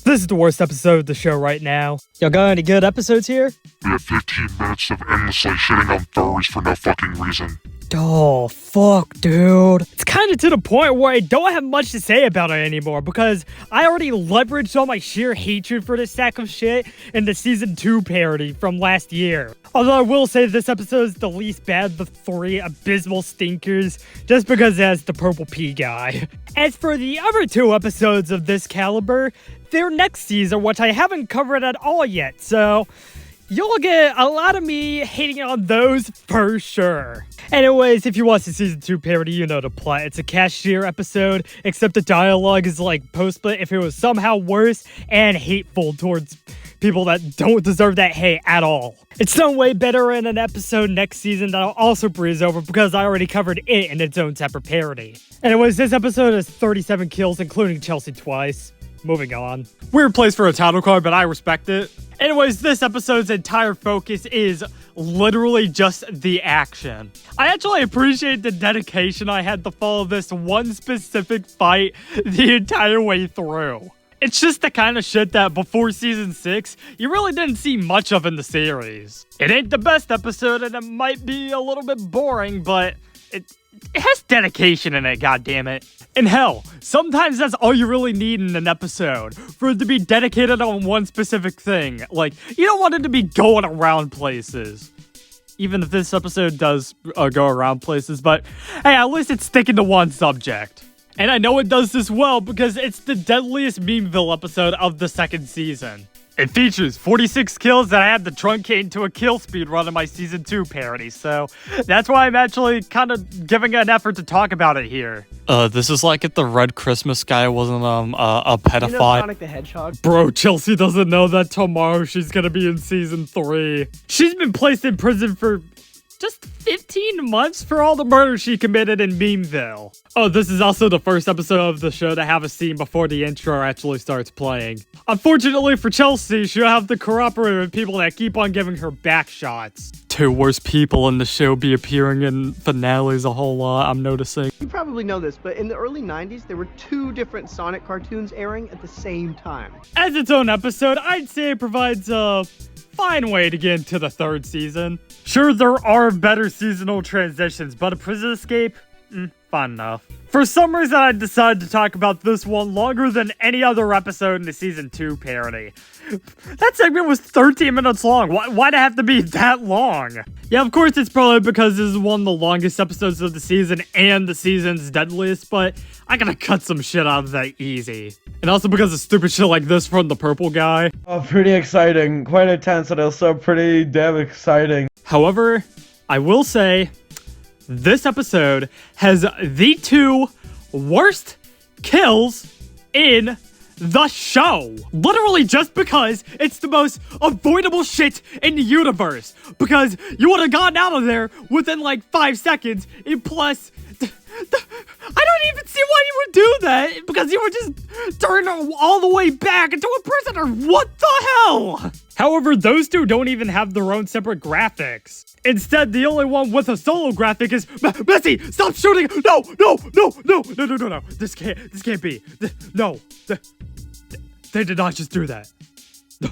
This is the worst episode of the show right now. Y'all got any good episodes here? We have 15 minutes of endlessly shitting on furries for no fucking reason. Ragdoll, fuck, dude. It's kind of to the point where I don't have much to say about it anymore because I already leveraged all my sheer hatred for this sack of shit in the season 2 parody from last year. Although I will say this episode is the least bad of the 3 abysmal stinkers just because it has the purple pea guy. As for the other 2 episodes of this caliber, they're next season, which I haven't covered at all yet, so you'll get a lot of me hating on those for sure. Anyways, if you watch the season 2 parody, you know the plot. It's a cashier episode, except the dialogue is like post-split if it was somehow worse and hateful towards people that don't deserve that hate at all. It's done way better in an episode next season that I'll also breeze over because I already covered it in its own separate parody. Anyways, this episode has 37 kills, including Chelsea twice. Moving on. Weird place for a title card, but I respect it. Anyways, this episode's entire focus is literally just the action. I actually appreciate the dedication I had to follow this one specific fight the entire way through. It's just the kind of shit that before season 6, you really didn't see much of in the series. It ain't the best episode and it might be a little bit boring, but it has dedication in it, goddammit. And hell, sometimes that's all you really need in an episode, for it to be dedicated on one specific thing. Like, you don't want it to be going around places. Even if this episode does go around places, but hey, at least it's sticking to one subject. And I know it does this well because it's the deadliest Memeville episode of the 2nd season. It features 46 kills that I had to truncate into a kill speed run in my season 2 parody, so that's why I'm actually kind of giving an effort to talk about it here. This is like if the Red Christmas guy wasn't a pedophile. You know Sonic the Hedgehog? Bro, Chelsea doesn't know that tomorrow she's gonna be in season 3. She's been placed in prison for just 15 months for all the murders she committed in Memeville. Oh, this is also the first episode of the show to have a scene before the intro actually starts playing. Unfortunately for Chelsea, she'll have to cooperate with people that keep on giving her back shots. 2 worst people in the show be appearing in finales a whole lot, I'm noticing. You probably know this, but in the early 90s, there were 2 different Sonic cartoons airing at the same time. As its own episode, I'd say it provides a fine way to get into the 3rd season. Sure, there are better seasonal transitions, but a prison escape? Fun enough. For some reason, I decided to talk about this one longer than any other episode in the season 2 parody. That segment was 13 minutes long. Why'd it have to be that long? Yeah, of course, it's probably because this is one of the longest episodes of the season and the season's deadliest, but I gotta cut some shit out of that easy. And also because of stupid shit like this from the purple guy. Oh, pretty exciting. Quite intense and also pretty damn exciting. However, I will say, this episode has the 2 worst kills in the show. Literally just because it's the most avoidable shit in the universe. Because you would have gotten out of there within like 5 seconds. And plus, I don't even see why you would do that. Because you would just turn all the way back into a prisoner. What the hell? However, those 2 don't even have their own separate graphics. Instead, the only one with a solo graphic is Messy, stop shooting! No! This can't be. No. They did not just do that. No.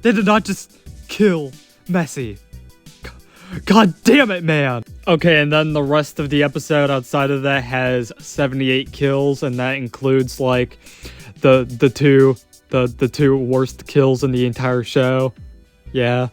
They did not just kill Messy. God damn it, man. Okay, and then the rest of the episode outside of that has 78 kills, and that includes like the 2 worst kills in the entire show. Yeah.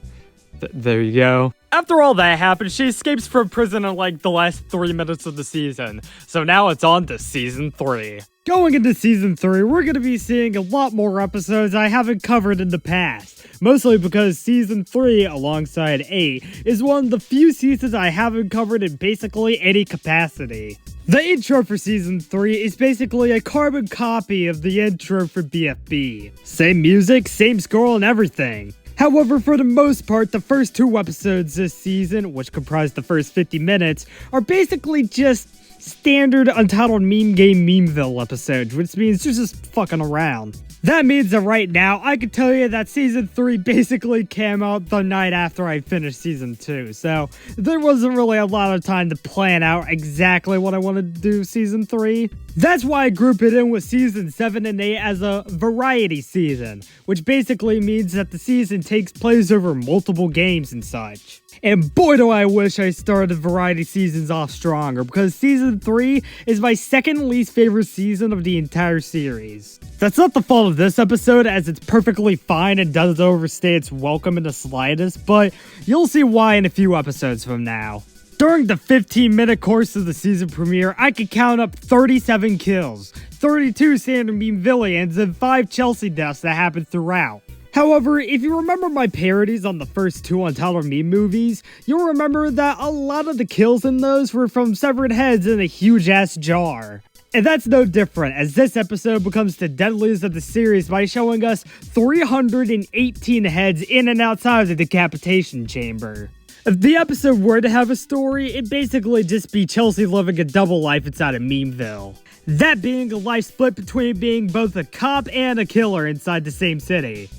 There you go. After all that happens, she escapes from prison in like the last 3 minutes of the season. So now it's on to season 3. Going into season 3, we're going to be seeing a lot more episodes I haven't covered in the past. Mostly because season 3, alongside 8, is one of the few seasons I haven't covered in basically any capacity. The intro for season 3 is basically a carbon copy of the intro for BFB. Same music, same score, and everything. However, for the most part, the first 2 episodes this season, which comprise the first 50 minutes, are basically just standard Untitled Meme Game Memeville episodes, which means they're just fucking around. That means that right now, I can tell you that Season 3 basically came out the night after I finished Season 2, so there wasn't really a lot of time to plan out exactly what I wanted to do Season 3. That's why I group it in with season 7 and 8 as a variety season, which basically means that the season takes place over multiple games and such. And boy do I wish I started variety seasons off stronger, because season 3 is my second least favorite season of the entire series. That's not the fault of this episode, as it's perfectly fine and doesn't overstay its welcome in the slightest, but you'll see why in a few episodes from now. During the 15-minute course of the season premiere, I could count up 37 kills, 32 standard meme villains, and 5 Chelsea deaths that happened throughout. However, if you remember my parodies on the first 2 Untitled Meme movies, you'll remember that a lot of the kills in those were from severed heads in a huge-ass jar. And that's no different, as this episode becomes the deadliest of the series by showing us 318 heads in and outside of the decapitation chamber. If the episode were to have a story, it'd basically just be Chelsea living a double life inside of Memeville. That being a life split between being both a cop and a killer inside the same city.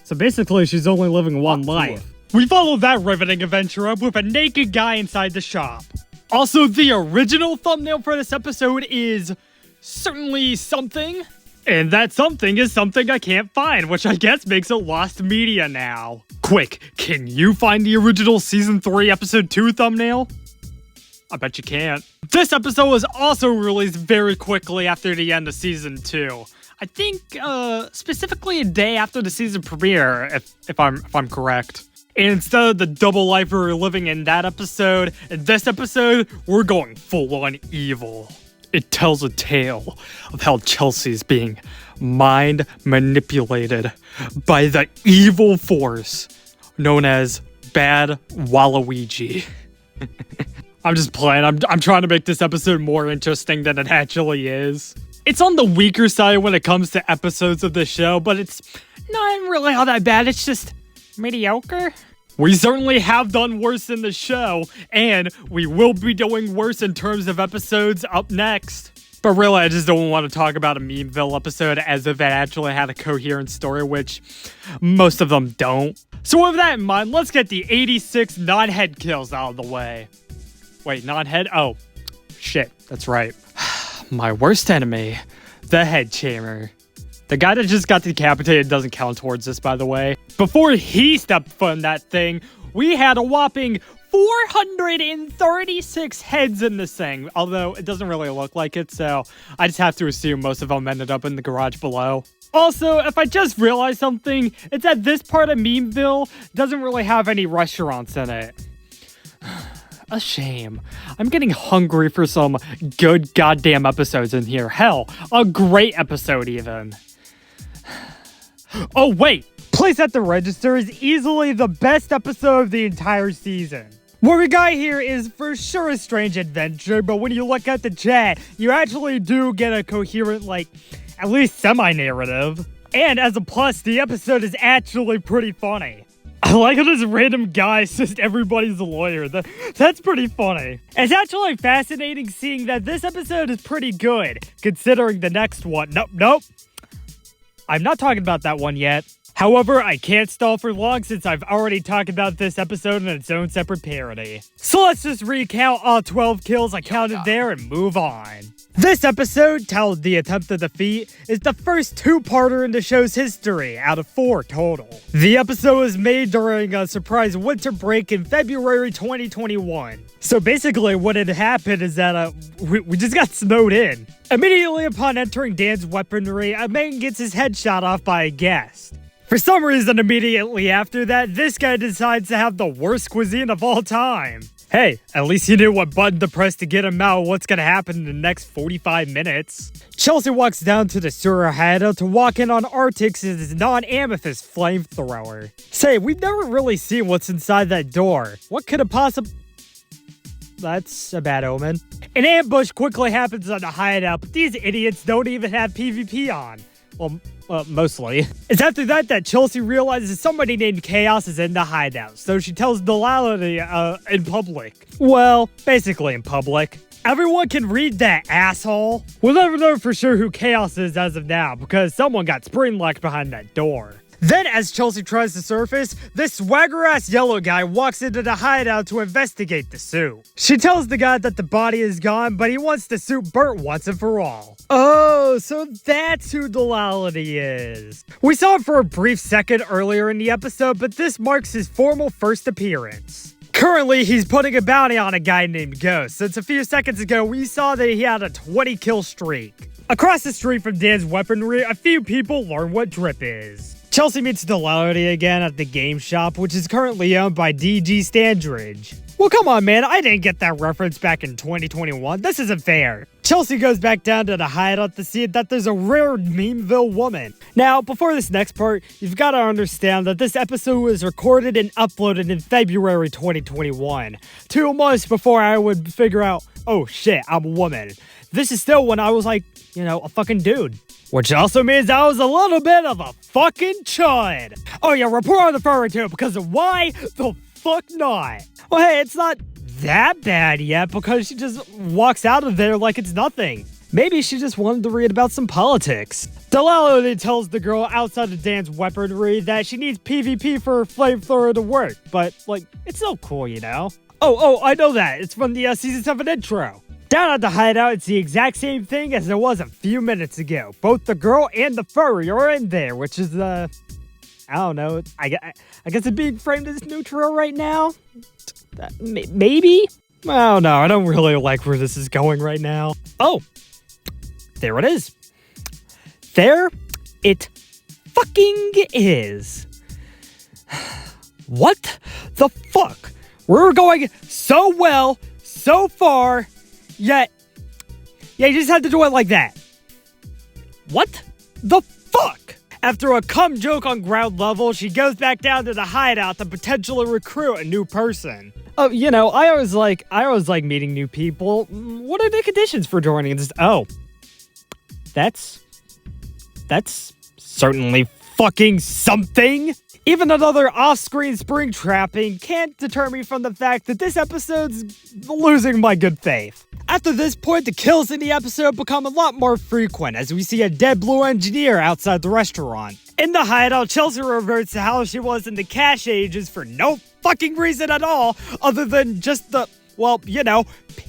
So basically, she's only living one life. We follow that riveting adventure up with a naked guy inside the shop. Also, the original thumbnail for this episode is certainly something. And that something is something I can't find, which I guess makes it lost media now. Quick, can you find the original Season 3 Episode 2 thumbnail? I bet you can't. This episode was also released very quickly after the end of Season 2. I think, specifically a day after the season premiere, if I'm correct. And instead of the double life we were living in that episode, in this episode, we're going full-on evil. It tells a tale of how Chelsea's being mind manipulated by the evil force known as Bad Waluigi. I'm just playing. I'm trying to make this episode more interesting than it actually is. It's on the weaker side when it comes to episodes of the show, but it's not really all that bad. It's just mediocre. We certainly have done worse in the show, and we will be doing worse in terms of episodes up next. But really, I just don't want to talk about a Memeville episode as if it actually had a coherent story, which most of them don't. So with that in mind, let's get the 86 non-head kills out of the way. Wait, non-head? Oh, shit, that's right. My worst enemy, the head chamber. The guy that just got decapitated doesn't count towards this, by the way. Before he stepped foot in that thing, we had a whopping 436 heads in this thing, although it doesn't really look like it, so I just have to assume most of them ended up in the garage below. Also, if I just realized something, it's that this part of Memeville doesn't really have any restaurants in it. A shame. I'm getting hungry for some good goddamn episodes in here. Hell, a great episode even. Oh wait! Place at the Register is easily the best episode of the entire season. What we got here is for sure a strange adventure, but when you look at the chat, you actually do get a coherent, at least semi-narrative. And as a plus, the episode is actually pretty funny. I like how this random guy is just everybody's lawyer. That's pretty funny. It's actually fascinating seeing that this episode is pretty good, considering the next one. Nope. I'm not talking about that one yet. However, I can't stall for long since I've already talked about this episode in its own separate parody. So let's just recount all 12 kills I counted there and move on. This episode, titled The Attempted Defeat, is the first two-parter in the show's history, out of 4 total. The episode was made during a surprise winter break in February 2021. So basically what had happened is that we just got snowed in. Immediately upon entering Dan's weaponry, a man gets his head shot off by a guest. For some reason, immediately after that, this guy decides to have the worst cuisine of all time. Hey, at least he knew what button to press to get him out what's gonna happen in the next 45 minutes. Chelsea walks down to the sewer hideout to walk in on Artix's non-amethyst flamethrower. Say, we've never really seen what's inside that door. What could have possibly... That's a bad omen. An ambush quickly happens on the hideout, but these idiots don't even have PvP on. Well, mostly. It's after that Chelsea realizes somebody named Chaos is in the hideout, so she tells Delilah in public. Well, basically in public. Everyone can read that, asshole. We'll never know for sure who Chaos is as of now, because someone got spring-locked behind that door. Then, as Chelsea tries to surface, this swagger-ass yellow guy walks into the hideout to investigate the suit. She tells the guy that the body is gone, but he wants the suit burnt once and for all. Oh, so that's who Duality is. We saw him for a brief second earlier in the episode, but this marks his formal first appearance. Currently, he's putting a bounty on a guy named Ghost, since a few seconds ago we saw that he had a 20-kill streak. Across the street from Dan's weaponry, a few people learn what drip is. Chelsea meets Duality again at the game shop, which is currently owned by DG Standridge. Well, come on, man, I didn't get that reference back in 2021. This isn't fair. Chelsea goes back down to the hideout to see that there's a rare Memeville woman. Now, before this next part, you've got to understand that this episode was recorded and uploaded in February 2021. 2 months before I would figure out, oh shit, I'm a woman. This is still when I was like, you know, a fucking dude. Which also means I was a little bit of a fucking chud. Oh yeah, report on the furry too, because of why the fuck not? Well, hey, it's not that bad yet because she just walks out of there like it's nothing. Maybe she just wanted to read about some politics. Duality tells the girl outside of Dan's weaponry that she needs PvP for her flamethrower to work, but, like, it's so cool, you know? Oh, I know that. It's from the Season 7 intro. Down at the hideout, it's the exact same thing as it was a few minutes ago. Both the girl and the furry are in there, which is, I don't know. I guess it's being framed as neutral right now? Maybe? I don't know. I don't really like where this is going right now. Oh, there it is. There it fucking is. What the fuck? We're going so well, so far, yet you just had to do it like that. What the fuck? After a cum joke on ground level, she goes back down to the hideout to potentially recruit a new person. Oh, you know, I always like meeting new people. What are the conditions for joining this? Oh, that's certainly fucking something. Even another off-screen spring trapping can't deter me from the fact that this episode's losing my good faith. After this point, the kills in the episode become a lot more frequent as we see a dead blue engineer outside the restaurant. In the hideout, Chelsea reverts to how she was in the cash ages for no fucking reason at all other than just the, well, you know,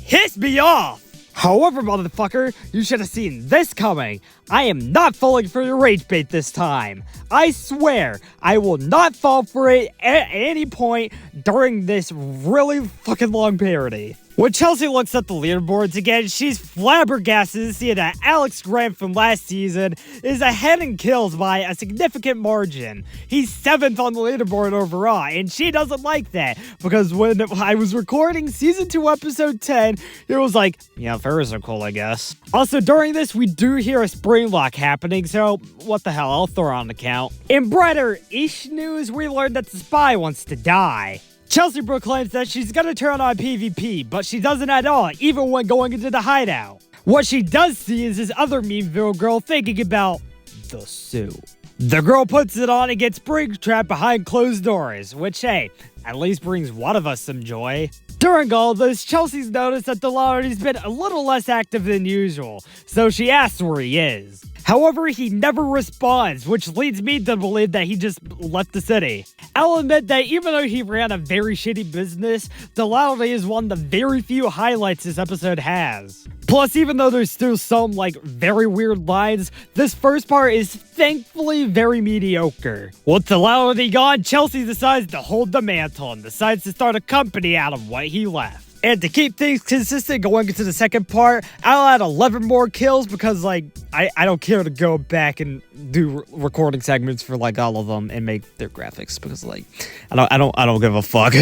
piss me off. However, motherfucker, you should have seen this coming. I am not falling for your rage bait this time. I swear, I will not fall for it at any point during this really fucking long parody. When Chelsea looks at the leaderboards again, she's flabbergasted to see that Alex Grant from last season is ahead in kills by a significant margin. He's 7th on the leaderboard overall, and she doesn't like that, because when I was recording Season 2 Episode 10, it was like, yeah, furries are cool, I guess. Also, during this, we do hear a spring lock happening, so what the hell, I'll throw her on the count. In brighter-ish news, we learned that the spy wants to die. Chelsea proclaims that she's gonna turn on PvP, but she doesn't at all, even when going into the hideout. What she does see is this other Memeville girl thinking about the suit. The girl puts it on and gets spring-trapped behind closed doors, which, hey, at least brings one of us some joy. During all this, Chelsea's noticed that Duality's been a little less active than usual, so she asks where he is. However, he never responds, which leads me to believe that he just left the city. I'll admit that even though he ran a very shitty business, Duality is one of the very few highlights this episode has. Plus, even though there's still some, like, very weird lines, this first part is thankfully very mediocre. With Duality gone, Chelsea decides to hold the mantle and decides to start a company out of what he left. And to keep things consistent going into the second part, I'll add 11 more kills because, like, I don't care to go back and do recording segments for, like, all of them and make their graphics because, like, I don't give a fuck.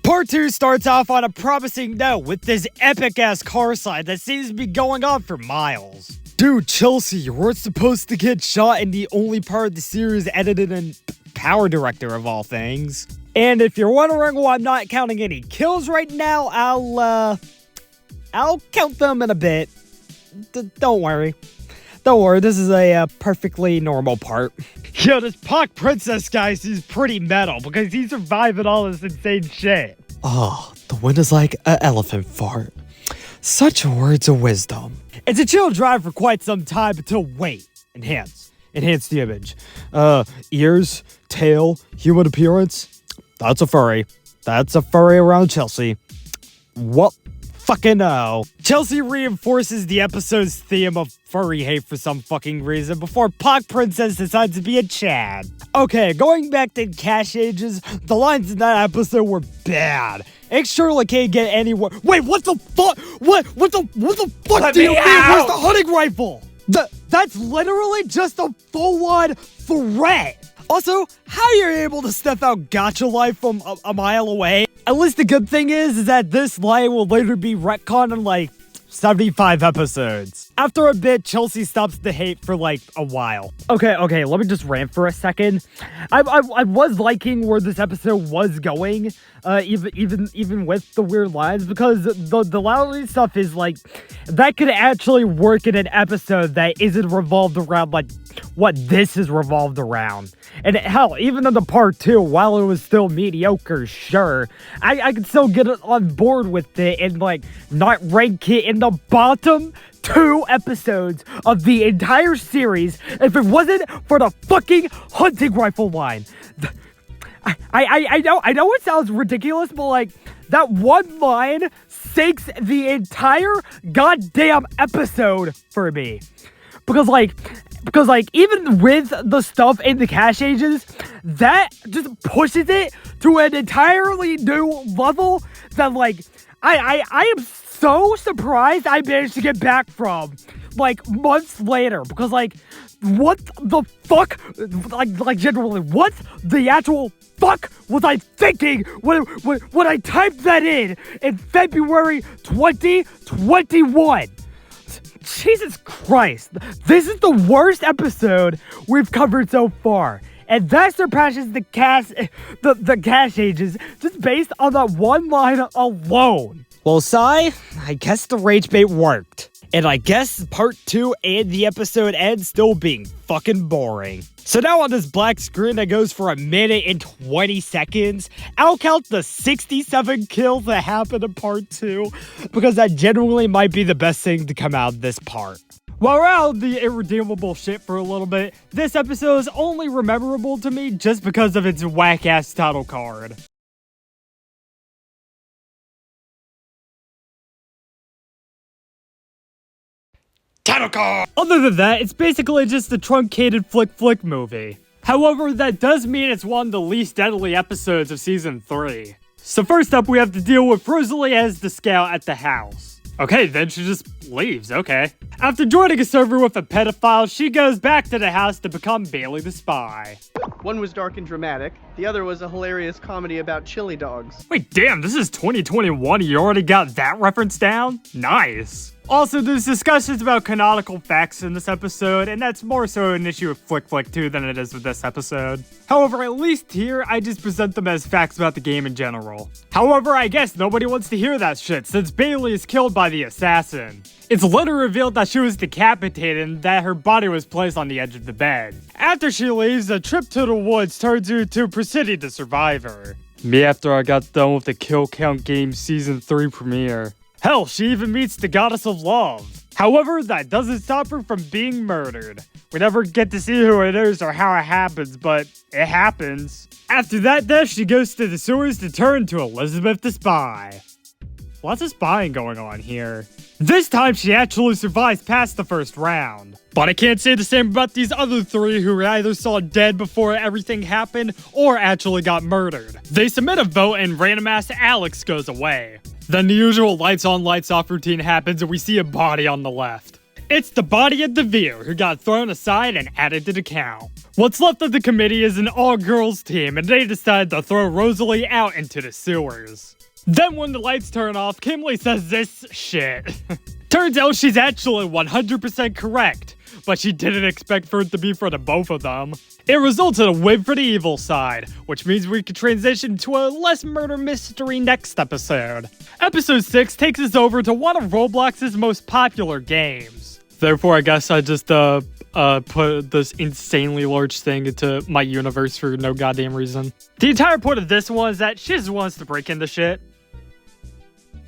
Part 2 starts off on a promising note with this epic-ass car slide that seems to be going on for miles. Dude, Chelsea, you weren't supposed to get shot in the only part of the series edited in Power Director of all things. And if you're wondering why I'm not counting any kills right now, I'll count them in a bit. Don't worry. Don't worry, this is a perfectly normal part. Yo, this Pock Princess guy seems pretty metal because he's surviving all this insane shit. Oh, the wind is like an elephant fart. Such words of wisdom. It's a chill drive for quite some time until wait. Enhance the image. Ears, tail, human appearance. That's a furry. That's a furry around Chelsea. What? Fucking no. Chelsea reinforces the episode's theme of furry hate for some fucking reason before Pock Princess decides to be a Chad. Okay, going back to Cash Ages, the lines in that episode were bad. It surely can't get anywhere. Wait, what the fuck? What the fuck do you mean? Where's the hunting rifle? That's literally just a full-on threat. Also, how you're able to sniff out Gotcha Life from a mile away? At least the good thing is that this line will later be retconned in like 75 episodes. After a bit, Chelsea stops the hate for like a while. Okay, let me just rant for a second. I was liking where this episode was going, even with the weird lines, because the loudly stuff is like, that could actually work in an episode that isn't revolved around like what this is revolved around. And hell, even in the part 2, while it was still mediocre, sure, I could still get on board with it and like not rank it in the bottom 2 episodes of the entire series if it wasn't for the fucking hunting rifle line. I know it sounds ridiculous, but like that one line sinks the entire goddamn episode for me. Because even with the stuff in the Cash Ages, that just pushes it to an entirely new level that like I am so surprised I managed to get back from like months later, because like what the fuck, like generally what the actual fuck was I thinking when I typed that in February 2021? Jesus Christ, this is the worst episode we've covered so far, and that surpasses the Cash Ages just based on that one line alone. Well, Sai, I guess the rage bait worked. And I guess part 2 and the episode end still being fucking boring. So now on this black screen that goes for 1 minute and 20 seconds, I'll count the 67 kills that happened in part 2, because that genuinely might be the best thing to come out of this part. While we're out of the irredeemable shit for a little bit, this episode is only memorable to me just because of its whack-ass title card. Title card! Other than that, it's basically just a truncated flick movie. However, that does mean it's one of the least deadly episodes of Season 3. So first up, we have to deal with Rosalie as the scout at the house. Okay, then she just leaves, okay. After joining a server with a pedophile, she goes back to the house to become Bailey the spy. One was dark and dramatic, the other was a hilarious comedy about chili dogs. Wait, damn, this is 2021, you already got that reference down? Nice. Also, there's discussions about canonical facts in this episode, and that's more so an issue with Flick 2 than it is with this episode. However, at least here, I just present them as facts about the game in general. However, I guess nobody wants to hear that shit, since Bailey is killed by the assassin. It's later revealed that she was decapitated and that her body was placed on the edge of the bed. After she leaves, a trip to the woods turns into proceeding to survive her. Me after I got done with the Kill Count Game Season 3 premiere. Hell, she even meets the goddess of love. However, that doesn't stop her from being murdered. We never get to see who it is or how it happens, but it happens. After that death, she goes to the sewers to turn to Elizabeth the Spy. Lots of spying going on here. This time, she actually survives past the first round. But I can't say the same about these other 3 who either saw dead before everything happened or actually got murdered. They submit a vote and random-ass Alex goes away. Then the usual lights on, lights off routine happens and we see a body on the left. It's the body of the viewer who got thrown aside and added to the count. What's left of the committee is an all-girls team and they decide to throw Rosalie out into the sewers. Then when the lights turn off, Kimberly says this shit. Turns out she's actually 100% correct, but she didn't expect for it to be for the both of them. It results in a win for the evil side, which means we can transition to a less murder mystery next episode. Episode 6 takes us over to one of Roblox's most popular games. Therefore, I guess I just put this insanely large thing into my universe for no goddamn reason. The entire point of this one is that she just wants to break into shit.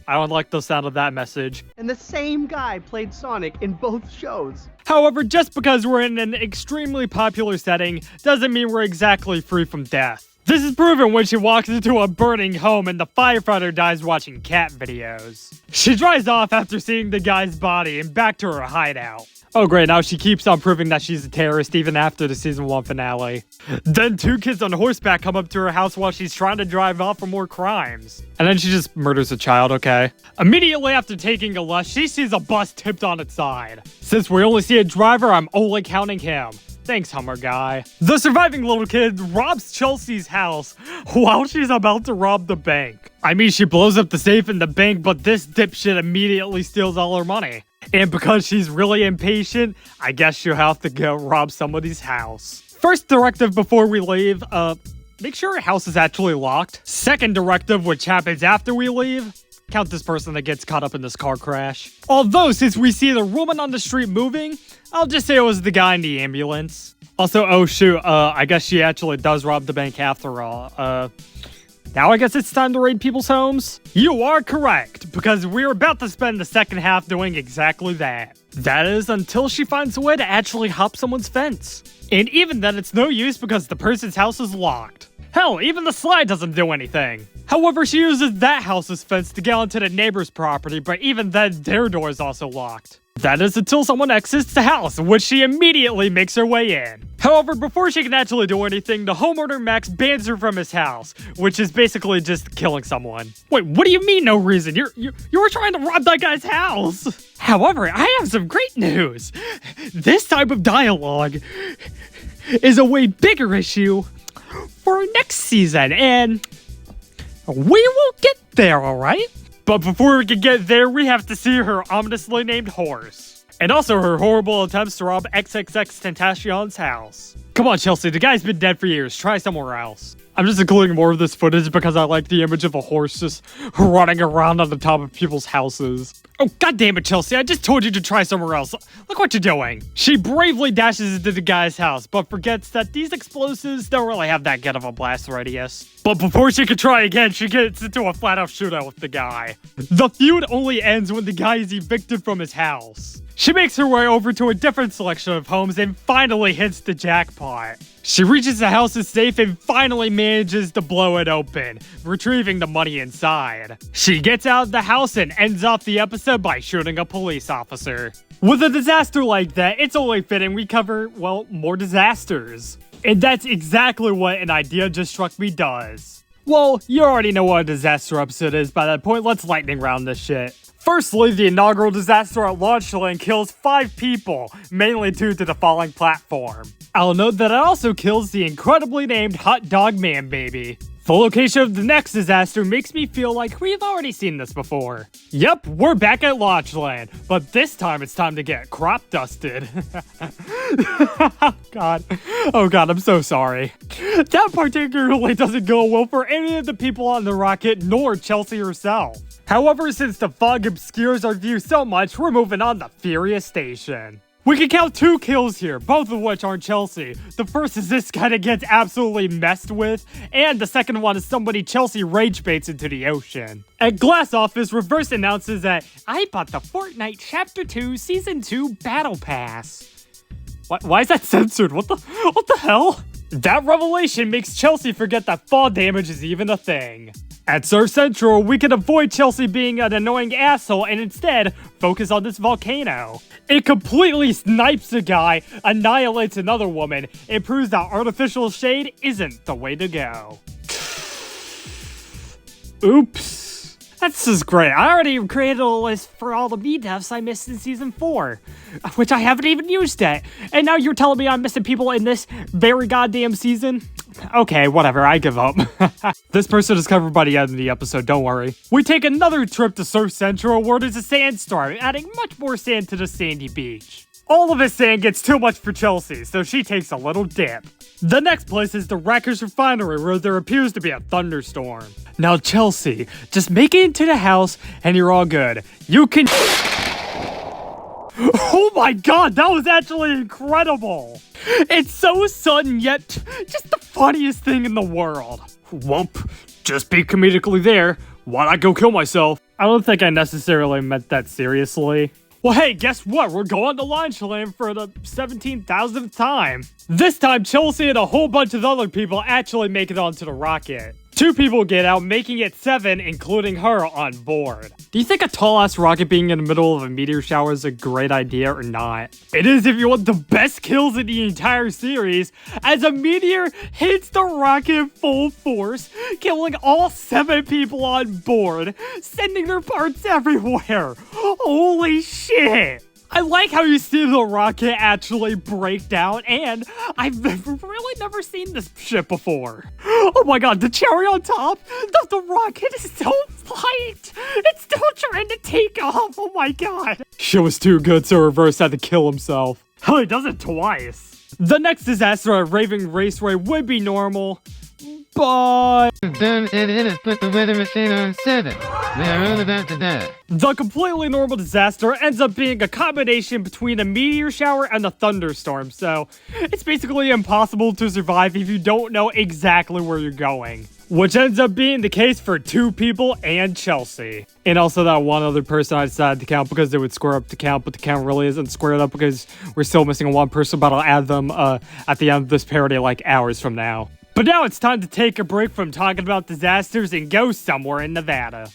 I don't like the sound of that message. And the same guy played Sonic in both shows. However, just because we're in an extremely popular setting doesn't mean we're exactly free from death. This is proven when she walks into a burning home and the firefighter dies watching cat videos. She drives off after seeing the guy's body and back to her hideout. Oh great, now she keeps on proving that she's a terrorist even after the season 1 finale. Then 2 kids on horseback come up to her house while she's trying to drive off for more crimes. And then she just murders a child, okay. Immediately after taking a left, she sees a bus tipped on its side. Since we only see a driver, I'm only counting him. Thanks, Hummer guy. The surviving little kid robs Chelsea's house while she's about to rob the bank. I mean, she blows up the safe in the bank, but this dipshit immediately steals all her money. And because she's really impatient, I guess she'll have to go rob somebody's house. First directive before we leave, make sure your house is actually locked. Second directive, which happens after we leave, count this person that gets caught up in this car crash. Although, since we see the woman on the street moving, I'll just say it was the guy in the ambulance. Also, oh shoot, I guess she actually does rob the bank after all. Now I guess it's time to raid people's homes? You are correct, because we're about to spend the second half doing exactly that. That is, until she finds a way to actually hop someone's fence. And even then, it's no use because the person's house is locked. Hell, even the slide doesn't do anything. However, she uses that house's fence to get onto the neighbor's property, but even then, their door is also locked. That is until someone exits the house, which she immediately makes her way in. However, before she can actually do anything, the homeowner Max bans her from his house, which is basically just killing someone. Wait, what do you mean no reason? You were trying to rob that guy's house. However, I have some great news. This type of dialogue is a way bigger issue for next season, and we will get there, alright? But before we can get there, we have to see her ominously named horse. And also her horrible attempts to rob XXXTentacion's house. Come on, Chelsea, the guy's been dead for years. Try somewhere else. I'm just including more of this footage because I like the image of a horse just running around on the top of people's houses. Oh, goddammit, Chelsea, I just told you to try somewhere else. Look what you're doing. She bravely dashes into the guy's house, but forgets that these explosives don't really have that good of a blast radius. But before she can try again, she gets into a flat-out shootout with the guy. The feud only ends when the guy is evicted from his house. She makes her way over to a different selection of homes and finally hits the jackpot. She reaches the house's safe and finally manages to blow it open, retrieving the money inside. She gets out of the house and ends off the episode by shooting a police officer. With a disaster like that, it's only fitting we cover, well, more disasters. And that's exactly what An Idea Just Struck Me does. Well, you already know what a disaster episode is by that point, let's lightning round this shit. Firstly, the inaugural disaster at Launchland kills 5 people, mainly due to the falling platform. I'll note that it also kills the incredibly named Hot Dog Man Baby. The location of the next disaster makes me feel like we've already seen this before. Yep, we're back at Launchland, but this time it's time to get crop dusted. Oh god, I'm so sorry. That particularly doesn't go well for any of the people on the rocket, nor Chelsea herself. However, since the fog obscures our view so much, we're moving on to Furious Station. We can count 2 kills here, both of which aren't Chelsea. The first is this guy that gets absolutely messed with, and the second one is somebody Chelsea rage baits into the ocean. At Glass Office, Reverse announces that I bought the Fortnite Chapter 2 Season 2 Battle Pass. Why is that censored? What the hell? That revelation makes Chelsea forget that fall damage is even a thing. At Surf Central, we can avoid Chelsea being an annoying asshole and instead focus on this volcano. It completely snipes a guy, annihilates another woman, and proves that artificial shade isn't the way to go. Oops. That's just great. I already created a list for all the B-deaths I missed in Season 4, which I haven't even used yet. And now you're telling me I'm missing people in this very goddamn season? Okay, whatever, I give up. This person is covered by the end of the episode, don't worry. We take another trip to Surf Central where there's a sandstorm, adding much more sand to the sandy beach. All of this sand gets too much for Chelsea, so she takes a little dip. The next place is the Wreckers Refinery where there appears to be a thunderstorm. Now Chelsea, just make it into the house and you're all good. You can... Oh my god, that was actually incredible! It's so sudden yet just the funniest thing in the world. Whoop, just be comedically there. Why'd I go kill myself? I don't think I necessarily meant that seriously. Well, hey, guess what? We're going to launch land for the 17,000th time. This time, Chelsea and a whole bunch of other people actually make it onto the rocket. 2 people get out, making it 7, including her, on board. Do you think a tall-ass rocket being in the middle of a meteor shower is a great idea or not? It is if you want the best kills in the entire series, as a meteor hits the rocket full force, killing all 7 people on board, sending their parts everywhere. Holy shit! I like how you see the rocket actually break down, and I've really never seen this ship before. Oh my god, the cherry on top? The rocket is so light! It's still trying to take off, oh my god. Shit was too good, so Reverse had to kill himself. Hell, he does it twice. The next disaster at Raving Raceway would be normal, but put the weather machine on 7. We are all about to die. The completely normal disaster ends up being a combination between a meteor shower and a thunderstorm, so it's basically impossible to survive if you don't know exactly where you're going. Which ends up being the case for 2 people and Chelsea. And also that one other person I decided to count because they would square up the count, but the count really isn't squared up because we're still missing one person, but I'll add them at the end of this parody like hours from now. But now it's time to take a break from talking about disasters and go somewhere in Nevada.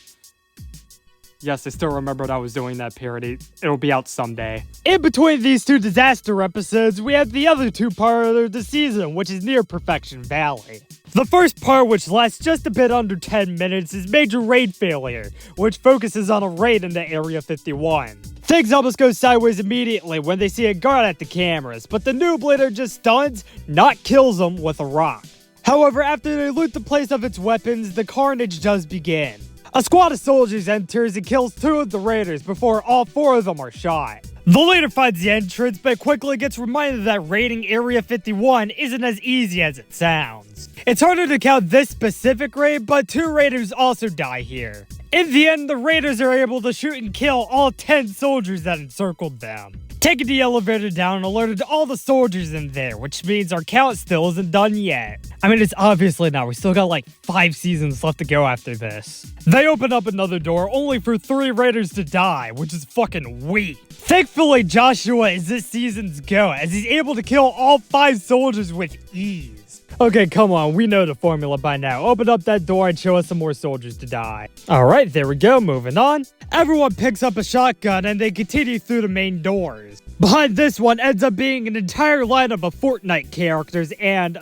Yes, I still remembered I was doing that parody. It'll be out someday. In between these 2 disaster episodes, we have the other 2 parts of the season, which is Near Perfection Valley. The first part, which lasts just a bit under 10 minutes, is Major Raid Failure, which focuses on a raid into Area 51. Things almost go sideways immediately when they see a guard at the cameras, but the noob leader just stuns, not kills them, with a rock. However, after they loot the place of its weapons, the carnage does begin. A squad of soldiers enters and kills 2 of the raiders before all 4 of them are shot. The leader finds the entrance, but quickly gets reminded that raiding Area 51 isn't as easy as it sounds. It's harder to count this specific raid, but 2 raiders also die here. In the end, the raiders are able to shoot and kill all 10 soldiers that encircled them. Taking the elevator down and alerted all the soldiers in there, which means our count still isn't done yet. I mean, it's obviously not. We still got like 5 seasons left to go after this. They open up another door only for 3 raiders to die, which is fucking weak. Thankfully, Joshua is this season's go, as he's able to kill all 5 soldiers with ease. Okay, come on, we know the formula by now. Open up that door and show us some more soldiers to die. Alright, there we go, moving on. Everyone picks up a shotgun and they continue through the main doors. Behind this one ends up being an entire lineup of Fortnite characters and,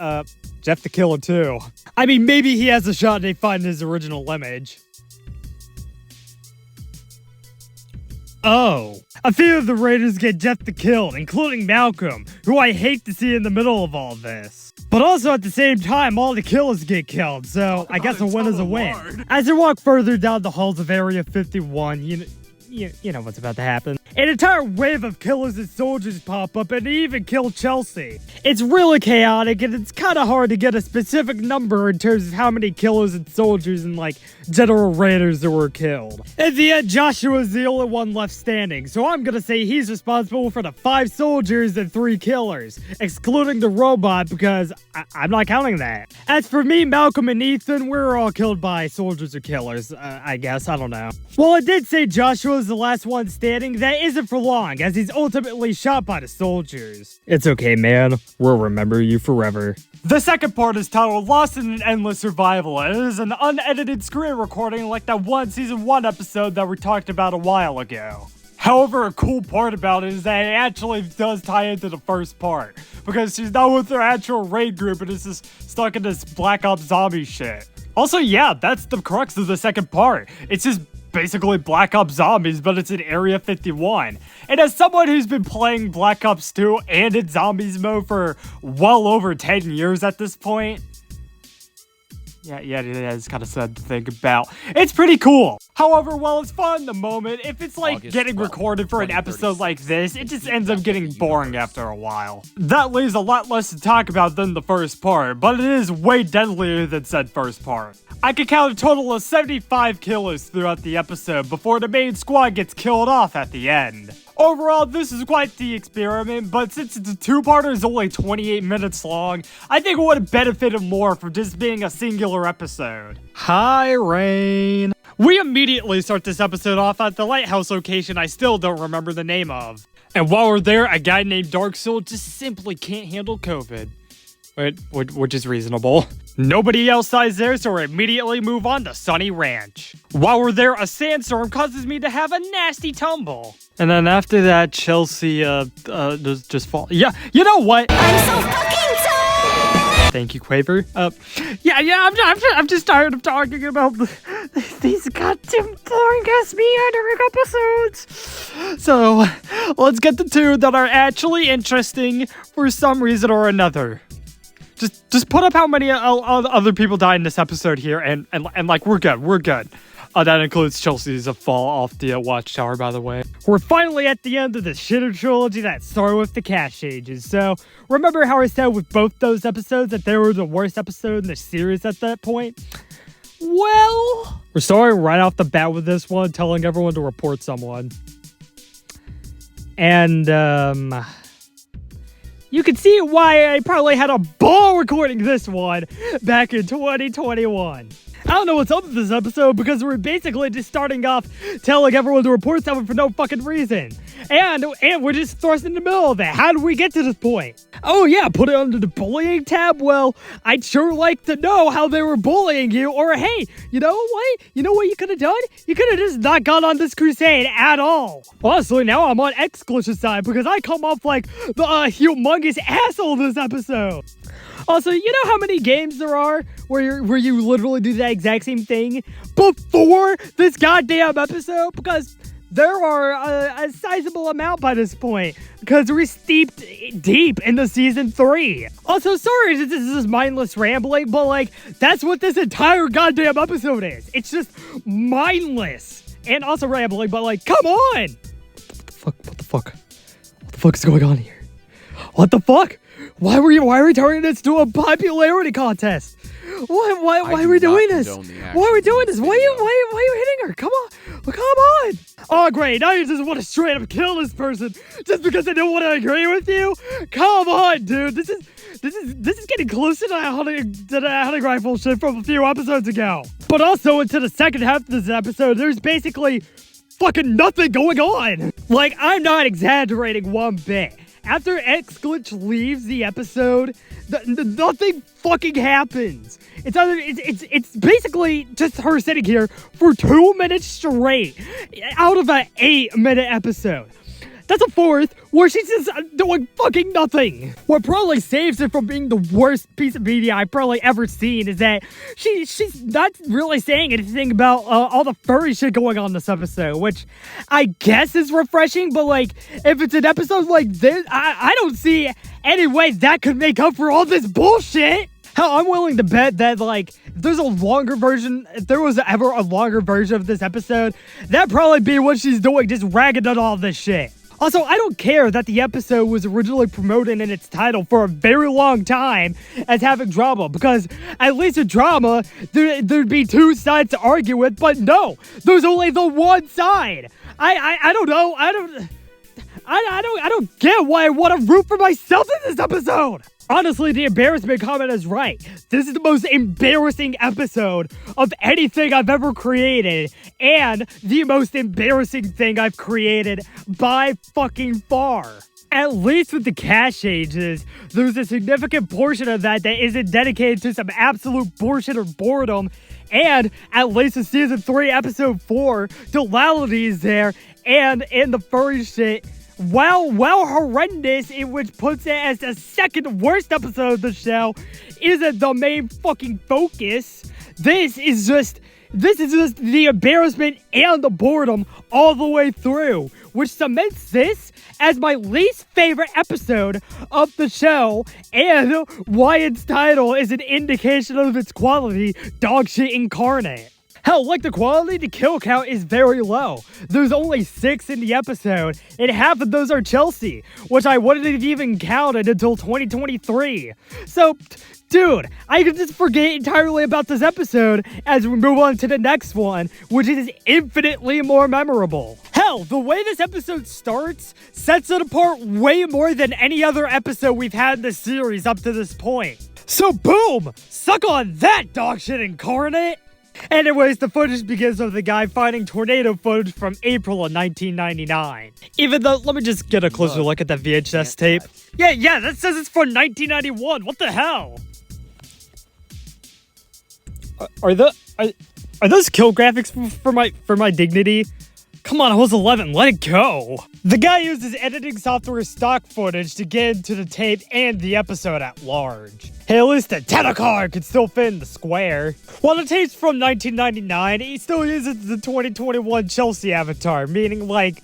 Jeff the Killer too. I mean, maybe he has a shot and they find his original image. Oh. A few of the raiders get Jeff the Killed, including Malcolm, who I hate to see in the middle of all this. But also at the same time, all the killers get killed, so I guess a win is a win. As you walk further down the halls of Area 51, you know what's about to happen. An entire wave of killers and soldiers pop up and even kill Chelsea. It's really chaotic and it's kind of hard to get a specific number in terms of how many killers and soldiers and like general raiders there were killed. In the end, Joshua's the only one left standing, so I'm gonna say he's responsible for the 5 soldiers and 3 killers, excluding the robot because I'm not counting that. As for me, Malcolm, and Ethan, we're all killed by soldiers or killers, I guess, I don't know. Well, I did say Joshua's the last one standing, that isn't for long, as he's ultimately shot by the soldiers. It's okay, man. We'll remember you forever. The second part is titled Lost in an Endless Survival, and it is an unedited screen recording like that one Season 1 episode that we talked about a while ago. However, a cool part about it is that it actually does tie into the first part, because she's not with her actual raid group and is just stuck in this Black Ops zombie shit. Also, yeah, that's the crux of the second part. It's just basically Black Ops Zombies, but it's in Area 51. And as someone who's been playing Black Ops 2 and in Zombies mode for well over 10 years at this point, yeah, it is kind of sad to think about. It's pretty cool. However, while it's fun in the moment, if it's like getting recorded for an episode like this, it just ends up getting boring after a while. That leaves a lot less to talk about than the first part, but it is way deadlier than said first part. I could count a total of 75 killers throughout the episode before the main squad gets killed off at the end. Overall, this is quite the experiment, but since it's a 2-parter is only 28 minutes long, I think it would have benefited more from just being a singular episode. Hi, Rain. We immediately start this episode off at the lighthouse location I still don't remember the name of. And while we're there, a guy named Dark Soul just simply can't handle COVID. Which is reasonable. Nobody else dies there, so we immediately move on to Sunny Ranch. While we're there, a sandstorm causes me to have a nasty tumble. And then after that, Chelsea, just fall. Yeah, you know what? I'm so fucking tired! Thank you, Quaver. I'm just tired of talking about these goddamn boring-ass meandering episodes. So, let's get the two that are actually interesting for some reason or another. Just put up how many other people died in this episode here, and like, we're good. That includes Chelsea's fall off the watchtower, by the way. We're finally at the end of the shitter trilogy that started with the Cash Ages. So, remember how I said with both those episodes that they were the worst episode in the series at that point? Well, we're starting right off the bat with this one, telling everyone to report someone. And, you can see why I probably had a ball recording this one back in 2021. I don't know what's up with this episode because we're basically just starting off telling everyone to report something for no fucking reason. And we're just thrust in the middle of it. How did we get to this point? Oh yeah, put it under the bullying tab? Well, I'd sure like to know how they were bullying you. Or hey, you know what? You know what you could have done? You could have just not gone on this crusade at all. Honestly, now I'm on X-Glitch's side because I come off like the humongous asshole this episode. Also, you know how many games there are where you literally do that exact same thing before this goddamn episode? Because there are a sizable amount by this point, because we're steeped deep into season 3. Also, sorry if this is mindless rambling, but like, that's what this entire goddamn episode is. It's just mindless and also rambling, but like, come on! What the fuck is going on here? What the fuck? Why are we turning this to a popularity contest? Why are we doing this? Why are we doing this? Why are you hitting her? Come on! Oh great, now you just want to straight up kill this person just because they don't want to agree with you? Come on, dude. This is getting closer to the hunting rifle shit from a few episodes ago. But also into the second half of this episode, there's basically fucking nothing going on. Like, I'm not exaggerating one bit. After X-Glitch leaves the episode, nothing fucking happens. It's basically just her sitting here for 2 minutes straight out of an 8-minute episode. That's a fourth where she's just doing fucking nothing. What probably saves it from being the worst piece of media I've probably ever seen is that she's not really saying anything about all the furry shit going on this episode, which I guess is refreshing, but like, if it's an episode like this, I don't see any way that could make up for all this bullshit. Hell, I'm willing to bet that, like, if there was ever a longer version of this episode, that'd probably be what she's doing, just ragging on all this shit. Also, I don't care that the episode was originally promoted in its title for a very long time as having drama, because at least in drama, there'd be two sides to argue with, but no, there's only the one side. I don't know, I don't get why I want to root for myself in this episode. Honestly, the embarrassment comment is right. This is the most embarrassing episode of anything I've ever created, and the most embarrassing thing I've created by fucking far. At least with the Cash Ages, there's a significant portion of that isn't dedicated to some absolute bullshit or boredom, and at least in Season 3, Episode 4, duality is there, and in the furry shit, while horrendous, in which puts it as the second worst episode of the show, isn't the main fucking focus. This is just the embarrassment and the boredom all the way through, which cements this as my least favorite episode of the show, and why its title is an indication of its quality, dog shit incarnate. Hell, like the quality, the kill count is very low. There's only 6 in the episode, and half of those are Chelsea, which I wouldn't have even counted until 2023. So, dude, I could just forget entirely about this episode as we move on to the next one, which is infinitely more memorable. Hell, the way this episode starts sets it apart way more than any other episode we've had in the series up to this point. So boom! Suck on that, dog shit incarnate! Anyways, the footage begins with the guy finding tornado footage from April of 1999. Even though, let me just get a closer look at that VHS tape. Yeah, that says it's from 1991. What the hell? Are those kill graphics for my dignity? Come on, I was 11, let it go. The guy uses editing software stock footage to get into the tape and the episode at large. Hey, at least the Tentacar could still fit in the square. While the tape's from 1999, he still uses the 2021 Chelsea avatar, meaning like,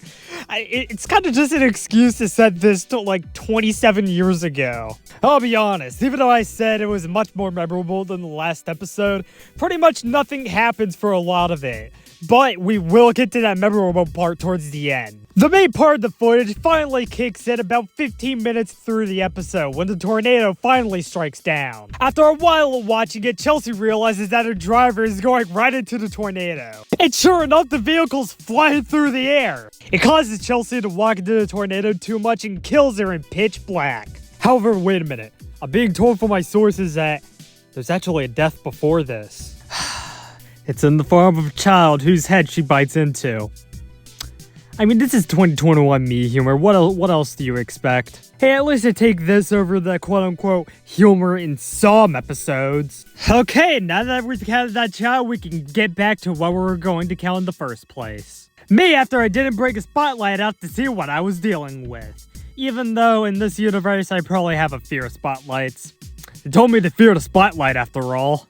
it's kind of just an excuse to set this to like 27 years ago. I'll be honest, even though I said it was much more memorable than the last episode, pretty much nothing happens for a lot of it. But we will get to that memorable part towards the end. The main part of the footage finally kicks in about 15 minutes through the episode when the tornado finally strikes down. After a while of watching it, Chelsea realizes that her driver is going right into the tornado. And sure enough, the vehicle's flying through the air. It causes Chelsea to walk into the tornado too much and kills her in pitch black. However, wait a minute. I'm being told from my sources that there's actually a death before this. It's in the form of a child whose head she bites into. I mean, this is 2021 me humor. What else do you expect? Hey, at least I take this over the quote-unquote humor in some episodes. Okay, now that we've counted that child, we can get back to what we were going to count in the first place. Me, after I didn't break a spotlight out to see what I was dealing with. Even though in this universe, I probably have a fear of spotlights. They told me to fear the spotlight after all.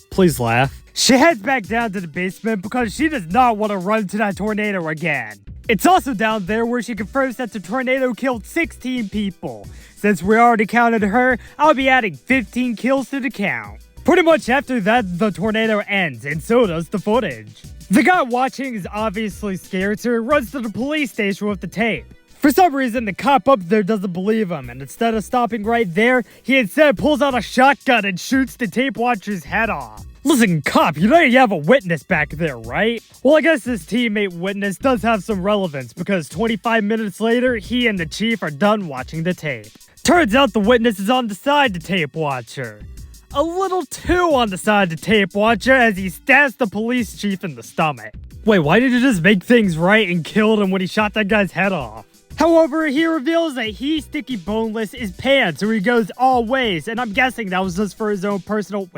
Please laugh. She heads back down to the basement because she does not want to run to that tornado again. It's also down there where she confirms that the tornado killed 16 people. Since we already counted her, I'll be adding 15 kills to the count. Pretty much after that, the tornado ends, and so does the footage. The guy watching is obviously scared, so he runs to the police station with the tape. For some reason, the cop up there doesn't believe him, and instead of stopping right there, he instead pulls out a shotgun and shoots the tape watcher's head off. Listen, cop, you know you have a witness back there, right? Well, I guess this teammate witness does have some relevance because 25 minutes later, he and the chief are done watching the tape. Turns out the witness is on the side of the tape watcher. A little too on the side of the tape watcher as he stabs the police chief in the stomach. Wait, why did you just make things right and killed him when he shot that guy's head off? However, he reveals that he, Sticky Boneless, is panned, so he goes all ways, and I'm guessing that was just for his own personal—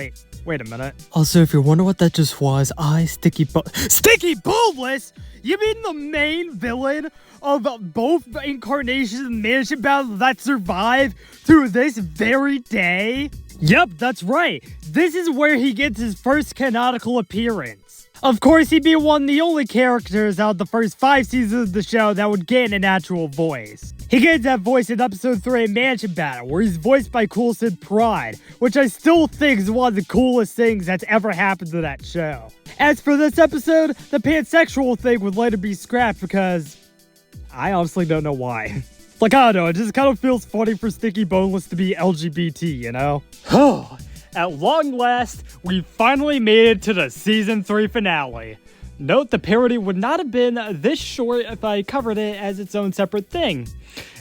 Wait a minute. Also, if you're wondering what that just was, Sticky Boneless? You mean the main villain of both incarnations of Mansion Battle that survive through this very day? Yep, that's right. This is where he gets his first canonical appearance. Of course, he'd be one of the only characters out of the first 5 seasons of the show that would gain an actual voice. He gets that voice in episode 3 of Mansion Battle, where he's voiced by Cool Sid Pride, which I still think is one of the coolest things that's ever happened to that show. As for this episode, the pansexual thing would later be scrapped because I honestly don't know why. Like, I don't know, it just kind of feels funny for Sticky Boneless to be LGBT, you know? At long last, we finally made it to the Season 3 finale. Note the parody would not have been this short if I covered it as its own separate thing.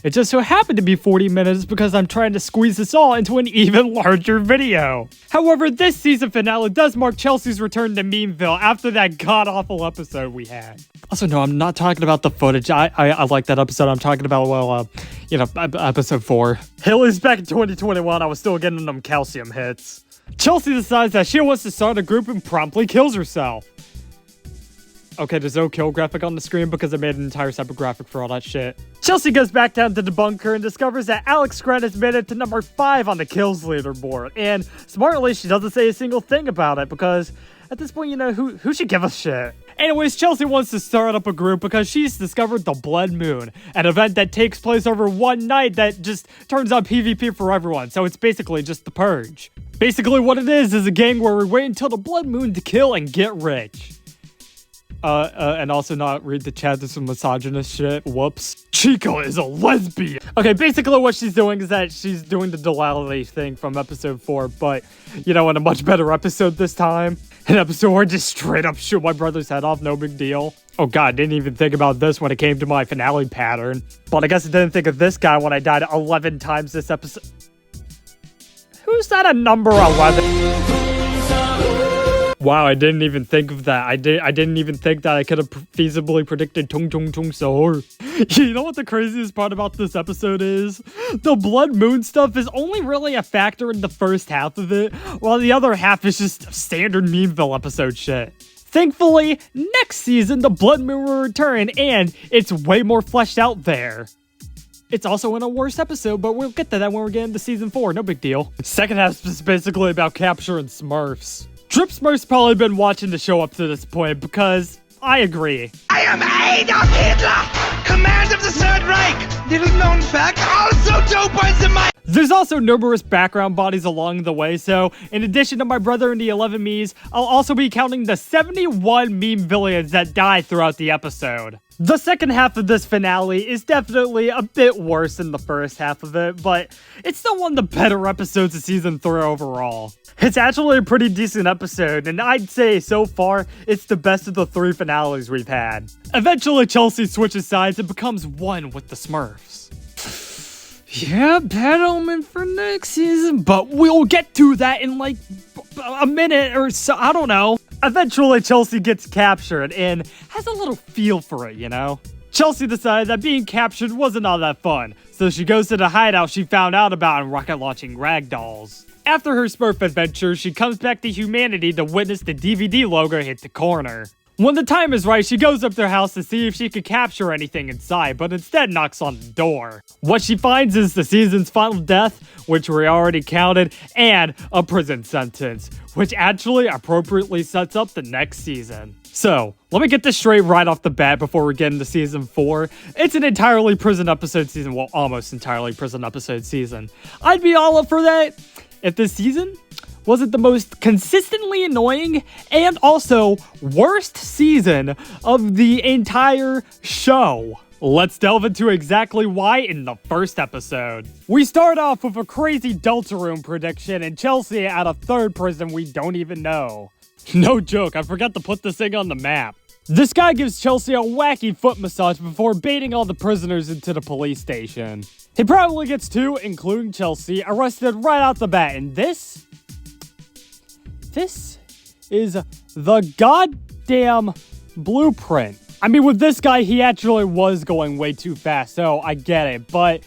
It just so happened to be 40 minutes because I'm trying to squeeze this all into an even larger video. However, this season finale does mark Chelsea's return to Memeville after that god-awful episode we had. Also, no, I'm not talking about the footage. I like that episode. I'm talking about, well, episode 4. Hill is back in 2021. I was still getting them calcium hits. Chelsea decides that she wants to start a group and promptly kills herself. Okay, there's no kill graphic on the screen because I made an entire separate graphic for all that shit. Chelsea goes back down to the bunker and discovers that Alex Grant has made it to number 5 on the kills leaderboard. And smartly, she doesn't say a single thing about it because at this point, you know, who should give a shit? Anyways, Chelsea wants to start up a group because she's discovered the Blood Moon, an event that takes place over one night that just turns on PvP for everyone, so it's basically just the Purge. Basically what it is a gang where we wait until the Blood Moon to kill and get rich. And also not read the chat, there's some misogynist shit. Whoops. Chica is a lesbian. Okay, basically what she's doing is that she's doing the duality thing from episode 4, but, you know, in a much better episode this time. An episode where I just straight up shoot my brother's head off, no big deal. Oh god, didn't even think about this when it came to my finale pattern. But I guess I didn't think of this guy when I died 11 times this episode. Who's that a number 11? Wow, I didn't even think of that. I didn't even think that I could have feasibly predicted Tung Tung Tung So. You know what the craziest part about this episode is? The Blood Moon stuff is only really a factor in the first half of it, while the other half is just standard Memeville episode shit. Thankfully, next season, the Blood Moon will return, and it's way more fleshed out there. It's also in a worse episode, but we'll get to that when we get into season 4, no big deal. Second half is basically about capturing Smurfs. Drip Smurf's probably been watching the show up to this point because I agree. I am Adolf Hitler, command of the Third Reich. Little known fact, also 2 points in my... There's also numerous background bodies along the way, so in addition to my brother and the 11 me's, I'll also be counting the 71 meme villains that die throughout the episode. The second half of this finale is definitely a bit worse than the first half of it, but it's still one of the better episodes of season 3 overall. It's actually a pretty decent episode, and I'd say so far, it's the best of the 3 finales we've had. Eventually, Chelsea switches sides and becomes one with the Smurfs. Yeah, bad omen for next season, but we'll get to that in like a minute or so, I don't know. Eventually, Chelsea gets captured and has a little feel for it, you know? Chelsea decided that being captured wasn't all that fun, so she goes to the hideout she found out about in rocket launching Ragdolls. After her Smurf adventure, she comes back to humanity to witness the DVD logo hit the corner. When the time is right, she goes up to their house to see if she could capture anything inside, but instead knocks on the door. What she finds is the season's final death, which we already counted, and a prison sentence, which actually appropriately sets up the next season. So, let me get this straight right off the bat before we get into season 4. It's an entirely prison episode season, well, almost entirely prison episode season. I'd be all up for that if this season wasn't the most consistently annoying and also worst season of the entire show. Let's delve into exactly why in the first episode. We start off with a crazy Delta Room prediction and Chelsea at a third prison we don't even know. No joke, I forgot to put this thing on the map. This guy gives Chelsea a wacky foot massage before baiting all the prisoners into the police station. He probably gets 2, including Chelsea, arrested right out the bat, and this is the goddamn blueprint. I mean, with this guy, he actually was going way too fast, so I get it, but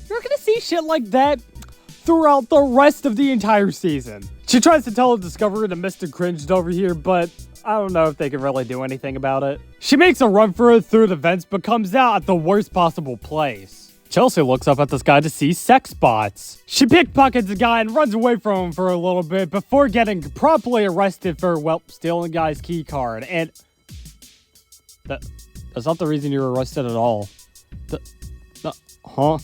you're gonna see shit like that throughout the rest of the entire season. She tries to tell the Discovery to Mr. Cringed over here, but I don't know if they can really do anything about it. She makes a run for it through the vents, but comes out at the worst possible place. Chelsea looks up at this guy to see sex bots. She pickpockets the guy and runs away from him for a little bit before getting promptly arrested for, well, stealing the guy's key card. And that's not the reason you were arrested at all. Huh?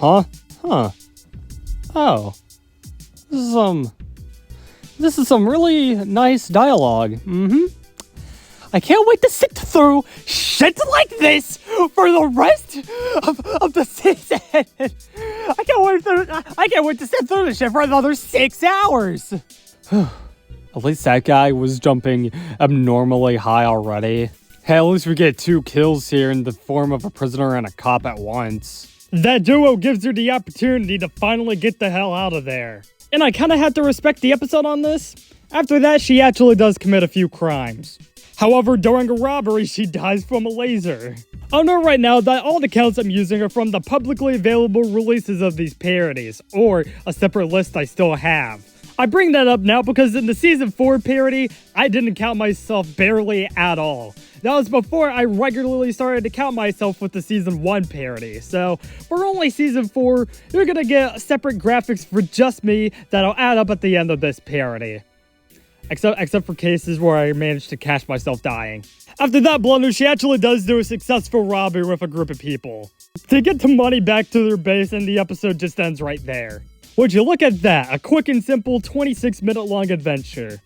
Oh. This is some really nice dialogue. I can't wait to sit through shit like this for the rest of the season. I can't wait to sit through this shit for another 6 hours. At least that guy was jumping abnormally high already. Hey, at least we get 2 kills here in the form of a prisoner and a cop at once. That duo gives her the opportunity to finally get the hell out of there. And I kind of had to respect the episode on this. After that, she actually does commit a few crimes. However, during a robbery, she dies from a laser. I'll note right now that all the counts I'm using are from the publicly available releases of these parodies, or a separate list I still have. I bring that up now because in the Season 4 parody, I didn't count myself barely at all. That was before I regularly started to count myself with the Season 1 parody, so for only Season 4, you're gonna get separate graphics for just me that'll add up at the end of this parody. Except for cases where I managed to catch myself dying. After that blunder, she actually does do a successful robbery with a group of people. They get the money back to their base and the episode just ends right there. Would you look at that? A quick and simple 26-minute long adventure.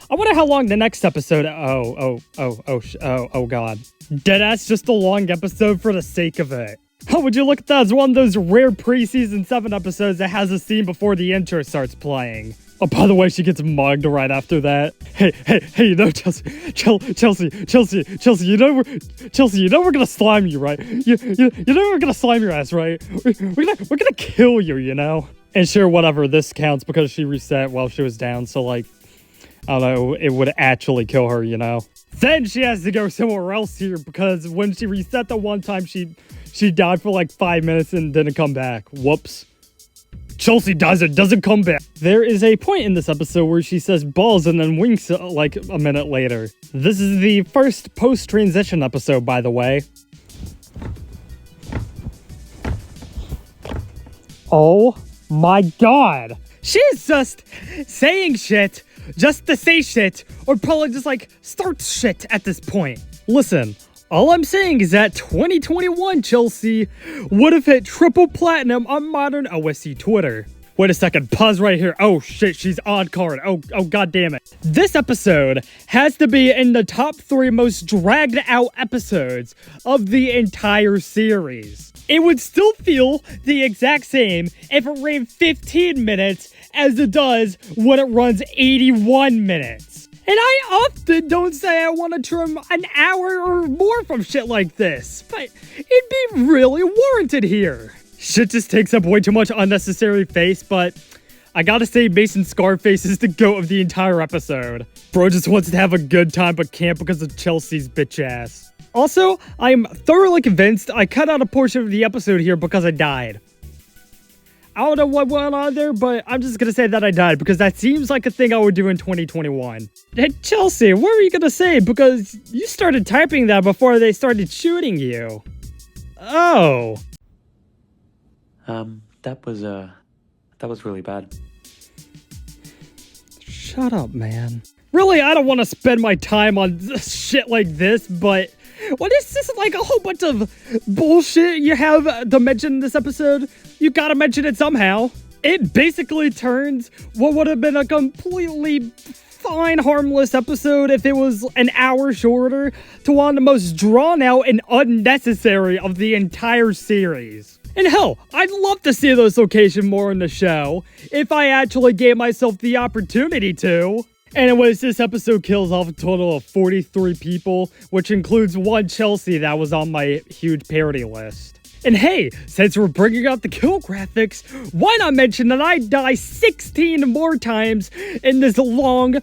I wonder how long the next episode... Oh god. Deadass just a long episode for the sake of it. How would you look at that as one of those rare pre-season 7 episodes that has a scene before the intro starts playing? Oh, by the way, she gets mugged right after that. Hey, you know, Chelsea, you know we're gonna slime you, right? You know we're gonna slime your ass, right? We're gonna kill you, you know? And sure, whatever, this counts because she reset while she was down, so like, I don't know, it would actually kill her, you know? Then she has to go somewhere else here because when she reset the one time, she died for like 5 minutes and didn't come back. Whoops. Chelsea doesn't come back. There is a point in this episode where she says balls and then winks like a minute later. This is the first post-transition episode, by the way. Oh my god. She is just saying shit just to say shit, or probably just like start shit at this point. Listen, all I'm saying is that 2021 Chelsea would have hit triple platinum on modern OSC Twitter. Wait a second, pause right here. Oh shit, she's on card. Oh god damn it. This episode has to be in the top 3 most dragged out episodes of the entire series. It would still feel the exact same if it ran 15 minutes as it does when it runs 81 minutes. And I often don't say I want to trim an hour or more from shit like this, but it'd be really warranted here. Shit just takes up way too much unnecessary face, but I gotta say Mason Scarface is the GOAT of the entire episode. Bro just wants to have a good time but can't because of Chelsea's bitch ass. Also, I am thoroughly convinced I cut out a portion of the episode here because I died. I don't know what went on there, but I'm just gonna say that I died because that seems like a thing I would do in 2021. Hey, Chelsea, what were you gonna say? Because you started typing that before they started shooting you. Oh. That was really bad. Shut up, man. Really, I don't want to spend my time on shit like this, but when it's just like a whole bunch of bullshit you have to mention in this episode, you gotta mention it somehow. It basically turns what would have been a completely fine, harmless episode if it was an hour shorter to one of the most drawn out and unnecessary of the entire series. And hell, I'd love to see those locations more in the show if I actually gave myself the opportunity to. Anyways, this episode kills off a total of 43 people, which includes one Chelsea that was on my huge parody list. And hey, since we're bringing out the kill graphics, why not mention that I die 16 more times in this long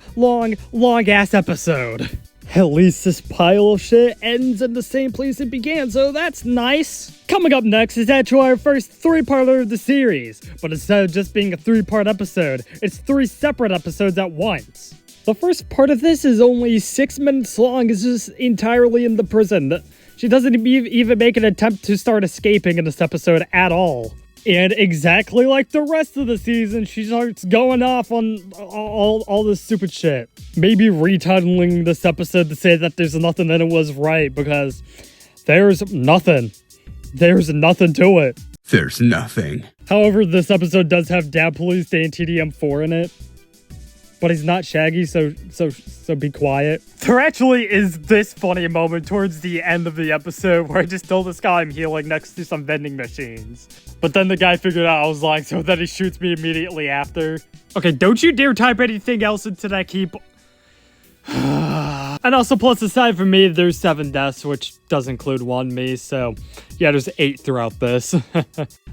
ass episode? At least this pile of shit ends in the same place it began, so that's nice. Coming up next is actually our first 3-parter of the series, but instead of just being a 3-part episode, it's 3 separate episodes at once. The first part of this is only 6 minutes long, it's just entirely in the prison. She doesn't even make an attempt to start escaping in this episode at all. And exactly like the rest of the season, she starts going off on all this stupid shit. Maybe retitling this episode to say that there's nothing in it was right, because there's nothing. There's nothing to it. There's nothing. However, this episode does have Dad Police Day and TDM4 in it. But he's not Shaggy, so be quiet. There actually is this funny moment towards the end of the episode where I just told this guy I'm healing next to some vending machines. But then the guy figured out I was lying, so then he shoots me immediately after. Okay, don't you dare type anything else into that keep. And also, plus aside from me, there's 7 deaths, which does include one me, so yeah, there's 8 throughout this.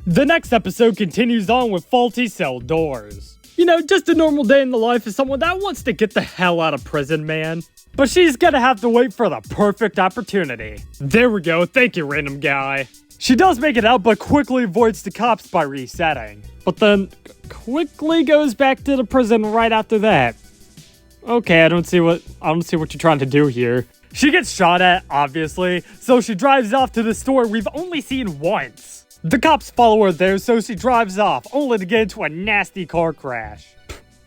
The next episode continues on with faulty cell doors. You know, just a normal day in the life of someone that wants to get the hell out of prison, man. But she's gonna have to wait for the perfect opportunity. There we go, thank you, random guy. She does make it out, but quickly avoids the cops by resetting. But then quickly goes back to the prison right after that. Okay, I don't see what you're trying to do here. She gets shot at, obviously, so she drives off to the store we've only seen once. The cops follow her there, so she drives off, only to get into a nasty car crash.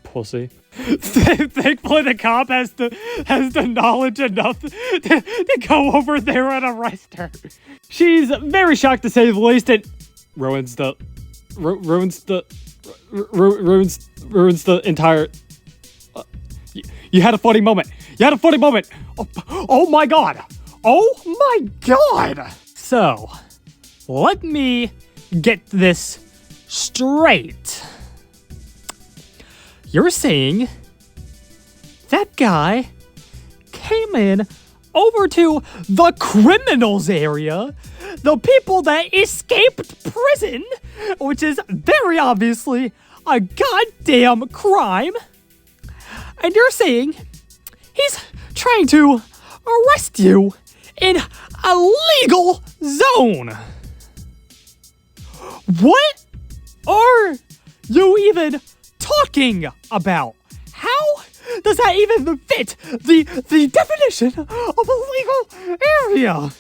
Pussy. Thankfully, the cop has the knowledge enough to go over there and arrest her. She's very shocked to say the least, and ruins the entire. You had a funny moment. You had a funny moment. Oh my god. Oh my god. So, let me get this straight. You're saying that guy came in over to the criminals area, the people that escaped prison, which is very obviously a goddamn crime, And you're saying he's trying to arrest you in a legal zone. What are you even talking about? How does that even fit the definition of a legal area?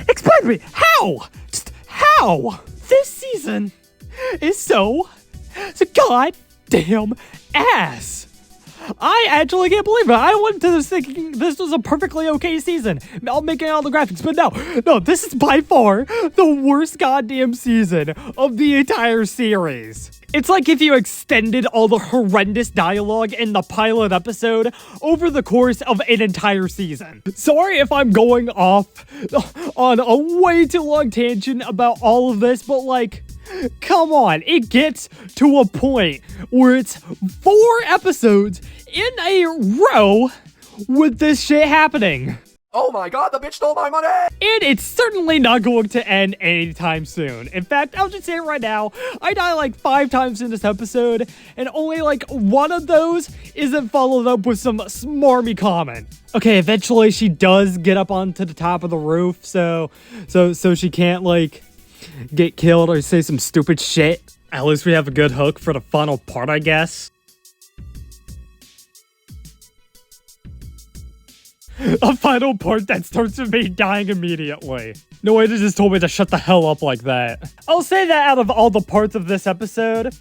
Explain to me, how? Just how? This season is so goddamn ass. I actually can't believe it. I went to this thinking this was a perfectly okay season. I'm making all the graphics, but no, this is by far the worst goddamn season of the entire series. It's like if you extended all the horrendous dialogue in the pilot episode over the course of an entire season. Sorry if I'm going off on a way too long tangent about all of this, but like, come on, it gets to a point where it's 4 episodes in a row with this shit happening. Oh my god, the bitch stole my money! And it's certainly not going to end anytime soon. In fact, I'll just say it right now, I die like 5 times in this episode, and only like 1 of those isn't followed up with some smarmy comment. Okay, eventually she does get up onto the top of the roof, so she can't like get killed or say some stupid shit. At least we have a good hook for the final part, I guess. A final part that starts with me dying immediately. No way, they just told me to shut the hell up like that. I'll say that out of all the parts of this episode,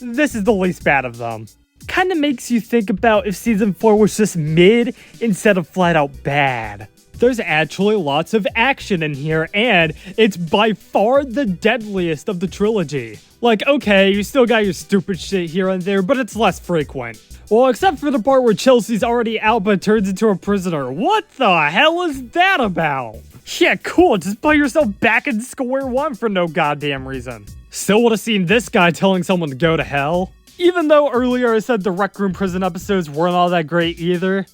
this is the least bad of them. Kinda makes you think about if season 4 was just mid instead of flat out bad. There's actually lots of action in here, and it's by far the deadliest of the trilogy. Like, okay, you still got your stupid shit here and there, but it's less frequent. Well, except for the part where Chelsea's already out but turns into a prisoner. What the hell is that about? Yeah, cool, just put yourself back in square one for no goddamn reason. Still would have seen this guy telling someone to go to hell. Even though earlier I said the Rec Room prison episodes weren't all that great either,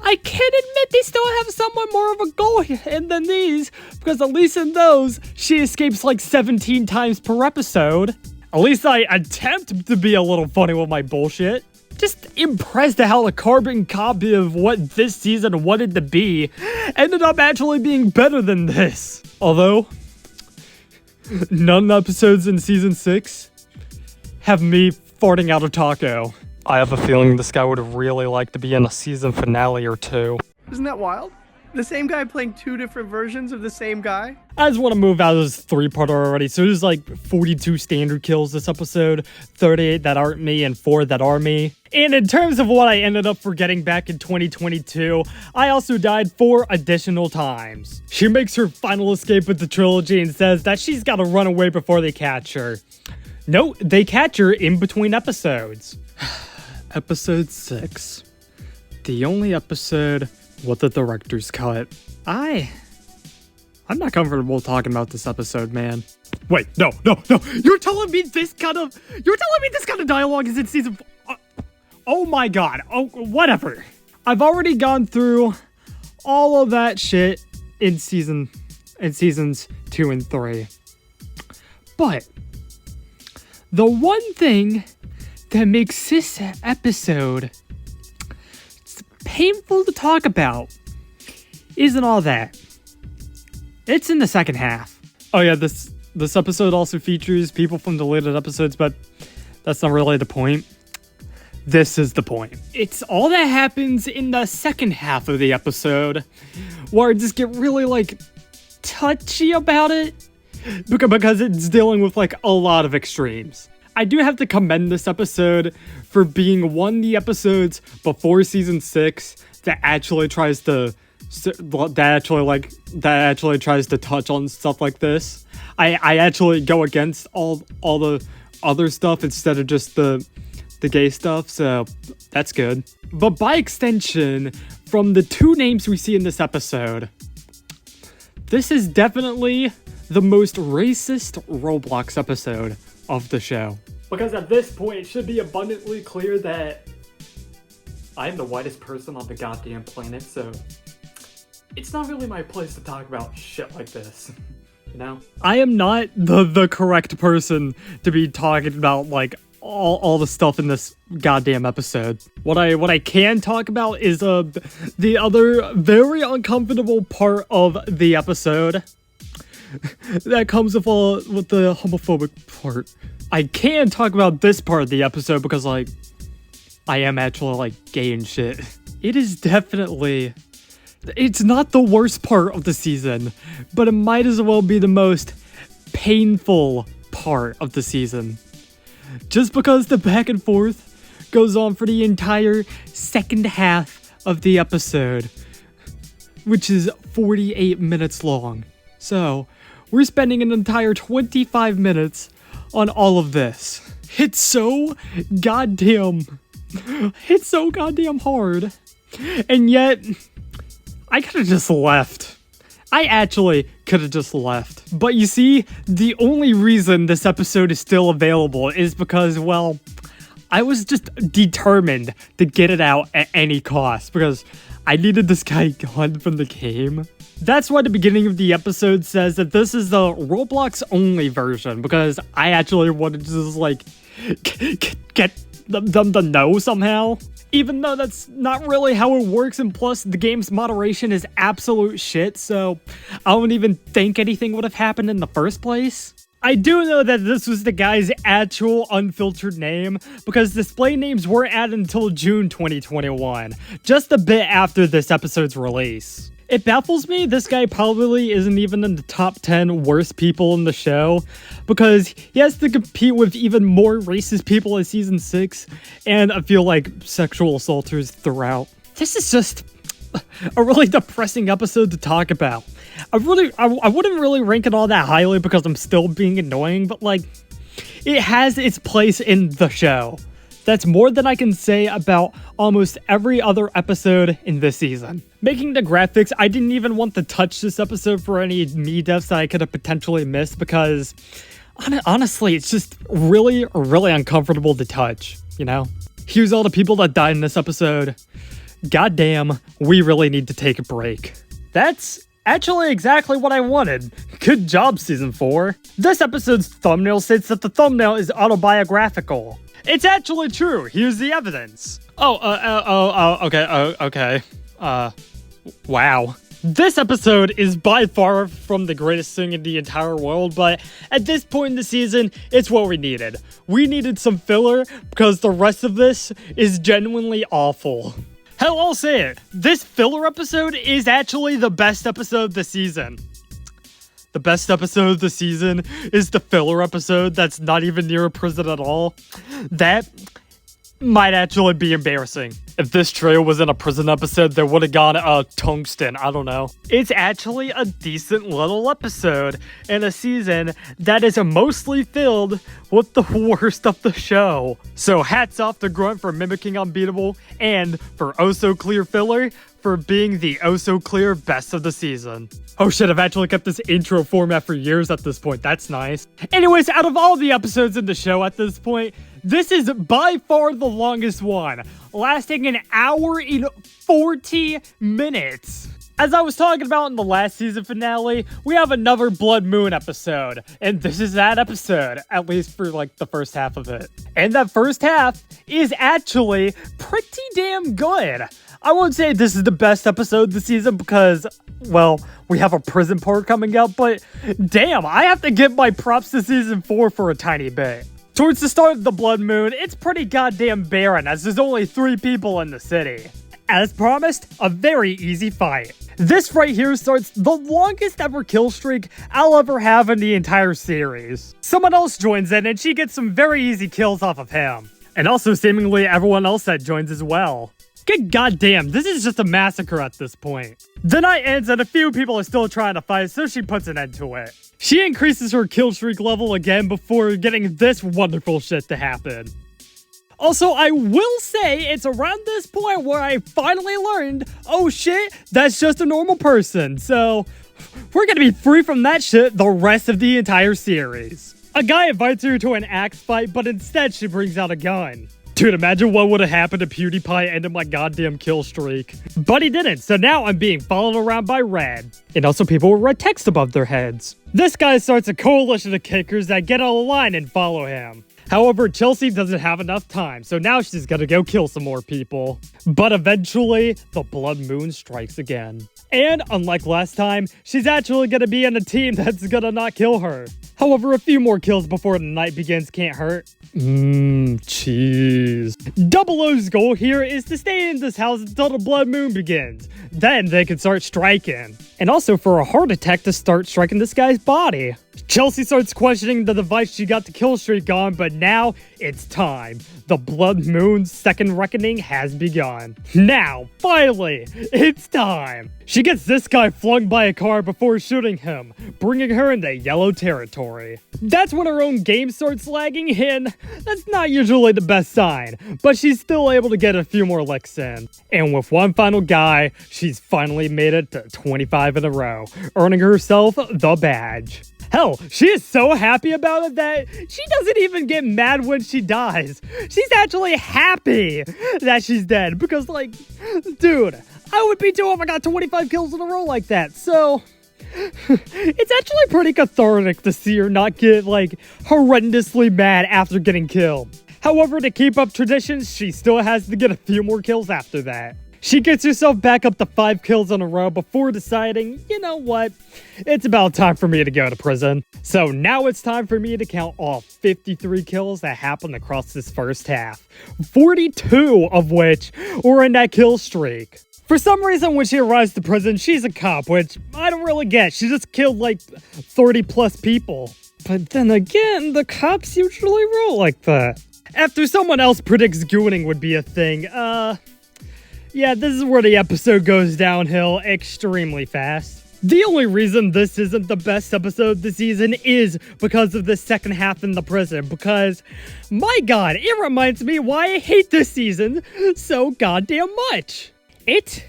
I can admit they still have somewhat more of a goal than these, because at least in those, she escapes like 17 times per episode. At least I attempt to be a little funny with my bullshit. Just impressed at how the carbon copy of what this season wanted to be ended up actually being better than this. Although, none of the episodes in season 6 have me farting out a taco. I have a feeling this guy would really like to be in a season finale or 2. Isn't that wild? The same guy playing 2 different versions of the same guy? I just want to move out of this 3-parter already. So there's like 42 standard kills this episode, 38 that aren't me, and 4 that are me. And in terms of what I ended up forgetting back in 2022, I also died 4 additional times. She makes her final escape with the trilogy and says that she's got to run away before they catch her. No, they catch her in between episodes. Episode 6. The only episode with the director's cut. I'm not comfortable talking about this episode, man. Wait, no. You're telling me this kind of dialogue is in season 4? Oh my god. Oh, whatever. I've already gone through all of that shit in seasons 2 and 3. But the one thing that makes this episode painful to talk about isn't all that. It's in the second half. Oh yeah, this episode also features people from deleted episodes, but that's not really the point. This is the point. It's all that happens in the second half of the episode where I just get really like touchy about it because it's dealing with like a lot of extremes. I do have to commend this episode for being one of the episodes before season 6 that actually tries to touch on stuff like this. I actually go against all the other stuff instead of just the gay stuff, so that's good. But by extension, from the 2 names we see in this episode, this is definitely the most racist Roblox episode of the show. Because at this point, it should be abundantly clear that I'm the whitest person on the goddamn planet, so it's not really my place to talk about shit like this, you know? I am not the correct person to be talking about, like, all the stuff in this goddamn episode. What I can talk about is the other very uncomfortable part of the episode that comes with the homophobic part. I can talk about this part of the episode because, like, I am actually, like, gay and shit. It is definitely... It's not the worst part of the season, but it might as well be the most painful part of the season. Just because the back and forth goes on for the entire second half of the episode, which is 48 minutes long. So, we're spending an entire 25 minutes on all of this. It's so goddamn hard. And yet, I could have just left. I actually could have just left. But you see, the only reason this episode is still available is because, well, I was just determined to get it out at any cost because I needed this guy gone from the game. That's why the beginning of the episode says that this is the Roblox only version, because I actually wanted to just, like, get them to know somehow. Even though that's not really how it works, and plus the game's moderation is absolute shit, so I don't even think anything would have happened in the first place. I do know that this was the guy's actual unfiltered name, because display names weren't added until June 2021, just a bit after this episode's release. It baffles me this guy probably isn't even in the top 10 worst people in the show, because he has to compete with even more racist people in Season 6, and I feel like sexual assaulters throughout. This is just a really depressing episode to talk about. I wouldn't really rank it all that highly because I'm still being annoying, but, like, it has its place in the show. That's more than I can say about almost every other episode in this season. Making the graphics, I didn't even want to touch this episode for any me deaths that I could have potentially missed because, honestly, it's just really, really uncomfortable to touch, you know? Here's all the people that died in this episode. Goddamn, we really need to take a break. That's actually exactly what I wanted. Good job, Season 4. This episode's thumbnail states that the thumbnail is autobiographical. It's actually true. Here's the evidence. Okay. Wow. This episode is by far from the greatest thing in the entire world, but at this point in the season, it's what we needed. We needed some filler because the rest of this is genuinely awful. Hell, I'll say it. This filler episode is actually the best episode of the season. The best episode of the season is the filler episode that's not even near a prison at all. That might actually be embarrassing. If this trail was in a prison episode, there would have gone tungsten, I don't know. It's actually a decent little episode in a season that is mostly filled with the worst of the show. So hats off to Grunt for mimicking Unbeatable, and for Oh So Clear Filler for being the oh so clear best of the season. Oh shit, I've actually kept this intro format for years at this point. That's nice. Anyways, out of all the episodes in the show at this point, this is by far the longest one, lasting an hour and 40 minutes. As I was talking about in the last season finale, we have another Blood Moon episode, and this is that episode, at least for like the first half of it. And that first half is actually pretty damn good. I won't say this is the best episode of the season because, well, we have a prison part coming up, but damn, I have to give my props to Season 4 for a tiny bit. Towards the start of the Blood Moon, it's pretty goddamn barren as there's only 3 people in the city. As promised, a very easy fight. This right here starts the longest ever kill streak I'll ever have in the entire series. Someone else joins in and she gets some very easy kills off of him. And also seemingly everyone else that joins as well. Good goddamn, this is just a massacre at this point. The night ends and a few people are still trying to fight, so she puts an end to it. She increases her kill streak level again before getting this wonderful shit to happen. Also, I will say it's around this point where I finally learned, oh shit, that's just a normal person, so we're gonna be free from that shit the rest of the entire series. A guy invites her to an axe fight, but instead she brings out a gun. Dude, imagine what would have happened if PewDiePie ended my goddamn kill streak. But he didn't, so now I'm being followed around by Red. And also people with red text above their heads. This guy starts a coalition of kickers that get on the line and follow him. However, Chelsea doesn't have enough time, so now she's gonna go kill some more people. But eventually, the blood moon strikes again. And unlike last time, she's actually gonna be in a team that's gonna not kill her. However, a few more kills before the night begins can't hurt. Cheese. Double O's goal here is to stay in this house until the blood moon begins. Then they can start striking. And also for a heart attack to start striking this guy's body. Chelsea starts questioning the device she got the kill streak on, but now it's time. The blood moon's second reckoning has begun. Now, finally, it's time. She gets this guy flung by a car before shooting him, bringing her into yellow territory. That's when her own game starts lagging, and that's not usually the best sign, but she's still able to get a few more licks in. And with one final guy, she's finally made it to 25 in a row, earning herself the badge. Hell, she is so happy about it that she doesn't even get mad when she dies. She's actually happy that she's dead because, like, dude, I would be too if I got 25 kills in a row like that. So, it's actually pretty cathartic to see her not get, like, horrendously mad after getting killed. However, to keep up traditions, she still has to get a few more kills after that. She gets herself back up to 5 kills in a row before deciding, you know what, it's about time for me to go to prison. So now it's time for me to count all 53 kills that happened across this first half, 42 of which were in that kill streak. For some reason, when she arrives to prison, she's a cop, which I don't really get. She just killed like 30 plus people. But then again, the cops usually roll like that. After someone else predicts gooning would be a thing, yeah, this is where the episode goes downhill extremely fast. The only reason this isn't the best episode this season is because of the second half in the prison, because, my god, it reminds me why I hate this season so goddamn much. It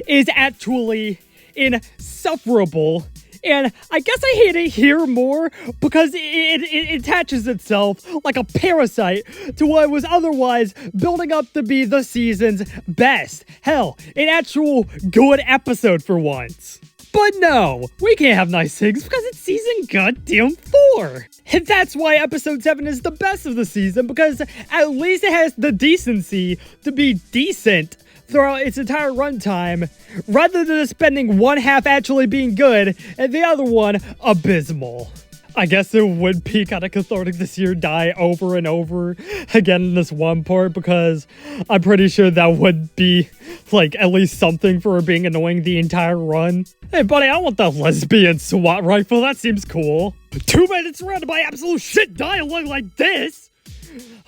is actually insufferable, and I guess I hate it here more because it attaches itself like a parasite to what was otherwise building up to be the season's best. Hell, an actual good episode for once. But no, we can't have nice things because it's season goddamn 4. And that's why episode 7 is the best of the season, because at least it has the decency to be decent throughout its entire runtime, rather than spending one half actually being good and the other one abysmal. I guess it would be kind of cathartic to see her die over and over again in this one part, because I'm pretty sure that would be, like, at least something for her being annoying the entire run. Hey, buddy, I want the lesbian SWAT rifle. That seems cool. 2 minutes surrounded by absolute shit dialogue like this?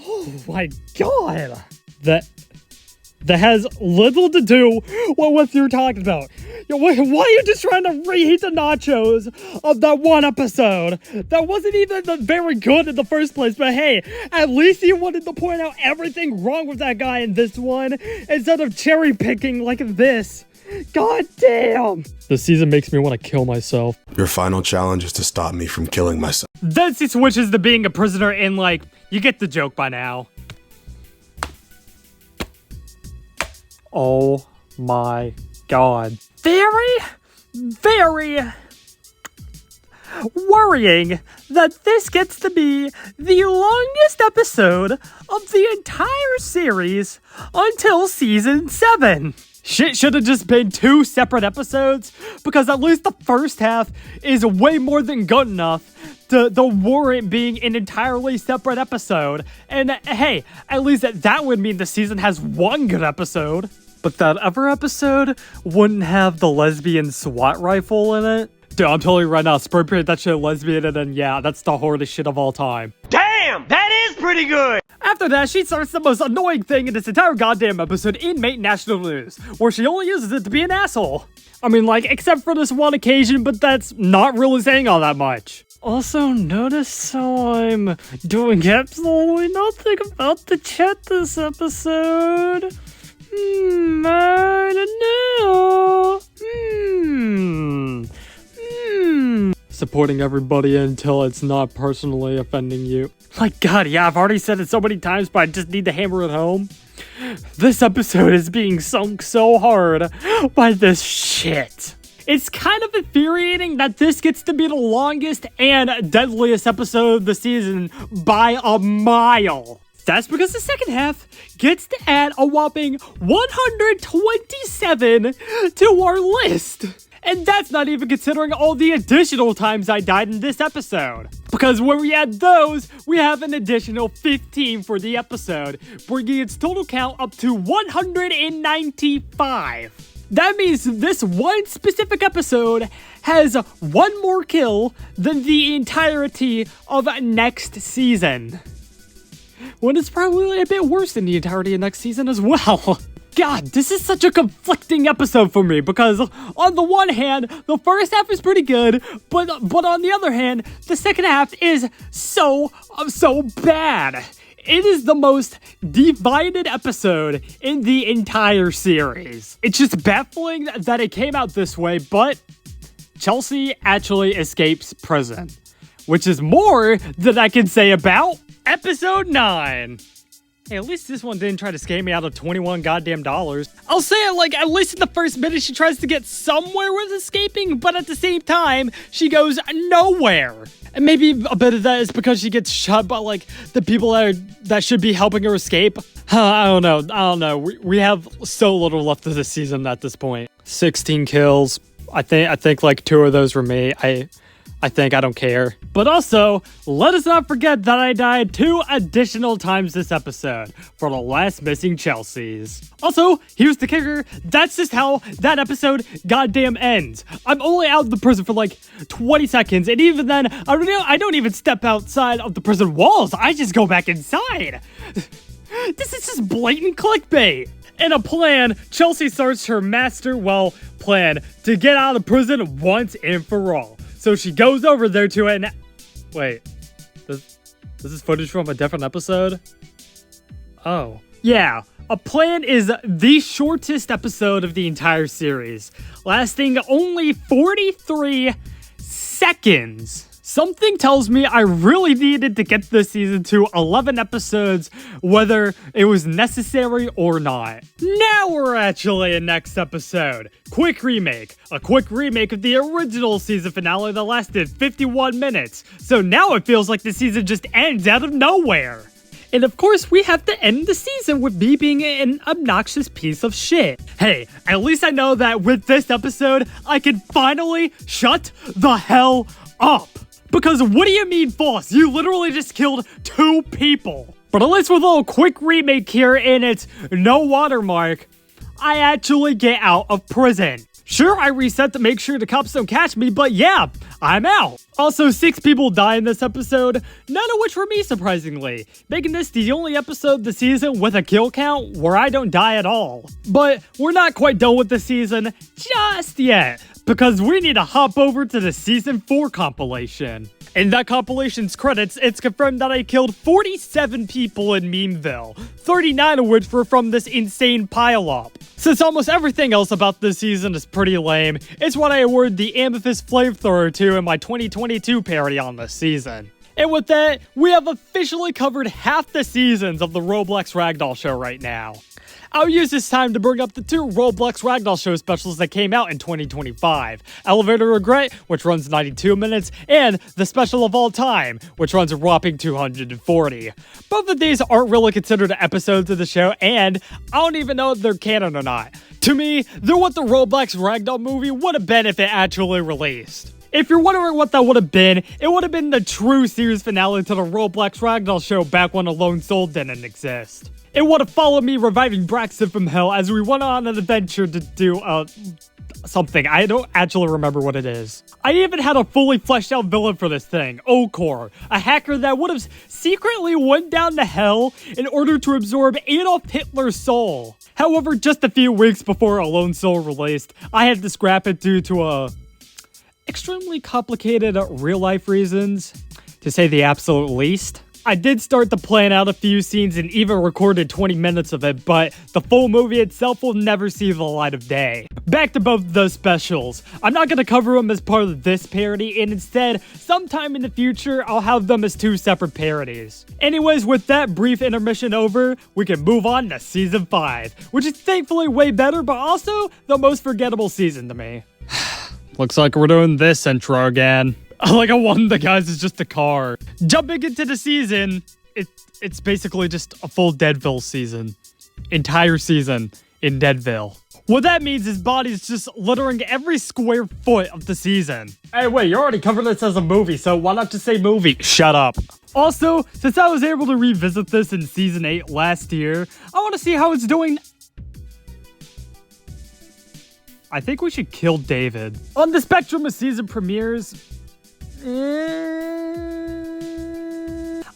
Oh my god. That has little to do with what you're talking about. Yo, why are you just trying to reheat the nachos of that one episode? That wasn't even very good in the first place, but hey, at least you wanted to point out everything wrong with that guy in this one, instead of cherry picking like this. God damn! This season makes me want to kill myself. Your final challenge is to stop me from killing myself. Then she switches to being a prisoner, and like, you get the joke by now. Oh my god. Very worrying that this gets to be the longest episode of the entire series until season 7. Shit should have just been 2 separate episodes, because at least the first half is way more than good enough to warrant being an entirely separate episode. And hey, at least that would mean the season has 1 good episode. But that other episode wouldn't have the lesbian SWAT rifle in it. Dude, I'm telling you right now, spray paint that shit lesbian, and then yeah, that's the hardest shit of all time. Damn, that is pretty good! After that, she starts the most annoying thing in this entire goddamn episode, Inmate National News, where she only uses it to be an asshole. I mean, like, except for this one occasion, but that's not really saying all that much. Also, notice how I'm doing absolutely nothing about the chat this episode. I don't know. Supporting everybody until it's not personally offending you. My god, yeah, I've already said it so many times, but I just need to hammer it home. This episode is being sunk so hard by this shit. It's kind of infuriating that this gets to be the longest and deadliest episode of the season by a mile. That's because the second half gets to add a whopping 127 to our list. And that's not even considering all the additional times I died in this episode. Because when we add those, we have an additional 15 for the episode, bringing its total count up to 195. That means this one specific episode has one more kill than the entirety of next season. When it's probably a bit worse than the entirety of next season as well. God, this is such a conflicting episode for me because on the one hand, the first half is pretty good, but on the other hand, the second half is so bad. It is the most divided episode in the entire series. It's just baffling that it came out this way, but Chelsea actually escapes prison, which is more than I can say about episode 9. Hey, at least this one didn't try to scam me out of $21 goddamn dollars. I'll say it, like, at least in the first minute she tries to get somewhere with escaping, but at the same time, she goes nowhere. And maybe a bit of that is because she gets shot by, like, the people that should be helping her escape. I don't know. We have so little left of this season at this point. 16 kills. I think like 2 of those were me. I think I don't care. But also, let us not forget that I died 2 additional times this episode for the last missing Chelseas. Also, here's the kicker. That's just how that episode goddamn ends. I'm only out of the prison for like 20 seconds, and even then, I don't even step outside of the prison walls. I just go back inside. This is just blatant clickbait. In a plan, Chelsea starts her plan to get out of prison once and for all. So she goes over there to it and... Wait. This is footage from a different episode? Oh. Yeah. A plan is the shortest episode of the entire series, lasting only 43 seconds. Something tells me I really needed to get this season to 11 episodes, whether it was necessary or not. Now we're actually in next episode. Quick remake. A quick remake of the original season finale that lasted 51 minutes. So now it feels like the season just ends out of nowhere. And of course, we have to end the season with me being an obnoxious piece of shit. Hey, at least I know that with this episode, I can finally shut the hell up. Because what do you mean false? You literally just killed 2 people. But at least with a little quick remake here and it's no watermark, I actually get out of prison. Sure, I reset to make sure the cops don't catch me, but yeah, I'm out. Also, 6 people die in this episode, none of which were me, surprisingly, making this the only episode of the season with a kill count where I don't die at all. But we're not quite done with the season just yet, because we need to hop over to the Season 4 compilation. In that compilation's credits, it's confirmed that I killed 47 people in Memeville, 39 of which were from this insane pile-up. Since almost everything else about this season is pretty lame, it's what I awarded the Amethyst Flamethrower to in my 2022 parody on this season. And with that, we have officially covered half the seasons of the Roblox Ragdoll show right now. I'll use this time to bring up the 2 Roblox Ragdoll show specials that came out in 2025. Elevator Regret, which runs 92 minutes, and The Special of All Time, which runs a whopping 240. Both of these aren't really considered episodes of the show, and I don't even know if they're canon or not. To me, they're what the Roblox Ragdoll movie would have been if it actually released. If you're wondering what that would have been, it would have been the true series finale to the Roblox Ragdoll show back when Alone Soul didn't exist. It would have followed me reviving Braxton from hell as we went on an adventure to do, something. I don't actually remember what it is. I even had a fully fleshed out villain for this thing, Okor, a hacker that would have secretly went down to hell in order to absorb Adolf Hitler's soul. However, just a few weeks before Alone Soul released, I had to scrap it due to, extremely complicated real-life reasons, to say the absolute least. I did start to plan out a few scenes and even recorded 20 minutes of it, but the full movie itself will never see the light of day. Back to both of those specials. I'm not going to cover them as part of this parody, and instead, sometime in the future, I'll have them as 2 separate parodies. Anyways, with that brief intermission over, we can move on to Season 5, which is thankfully way better, but also the most forgettable season to me. Looks like we're doing this intro again. Like one of the guys is just a car. Jumping into the season, it's basically just a full Deadville season. Entire season in Deadville. What that means is body's just littering every square foot of the season. Hey, wait, you already covered this as a movie, so why not just say movie? Shut up. Also, since I was able to revisit this in Season 8 last year, I want to see how it's doing. I think we should kill David. On the spectrum of season premieres,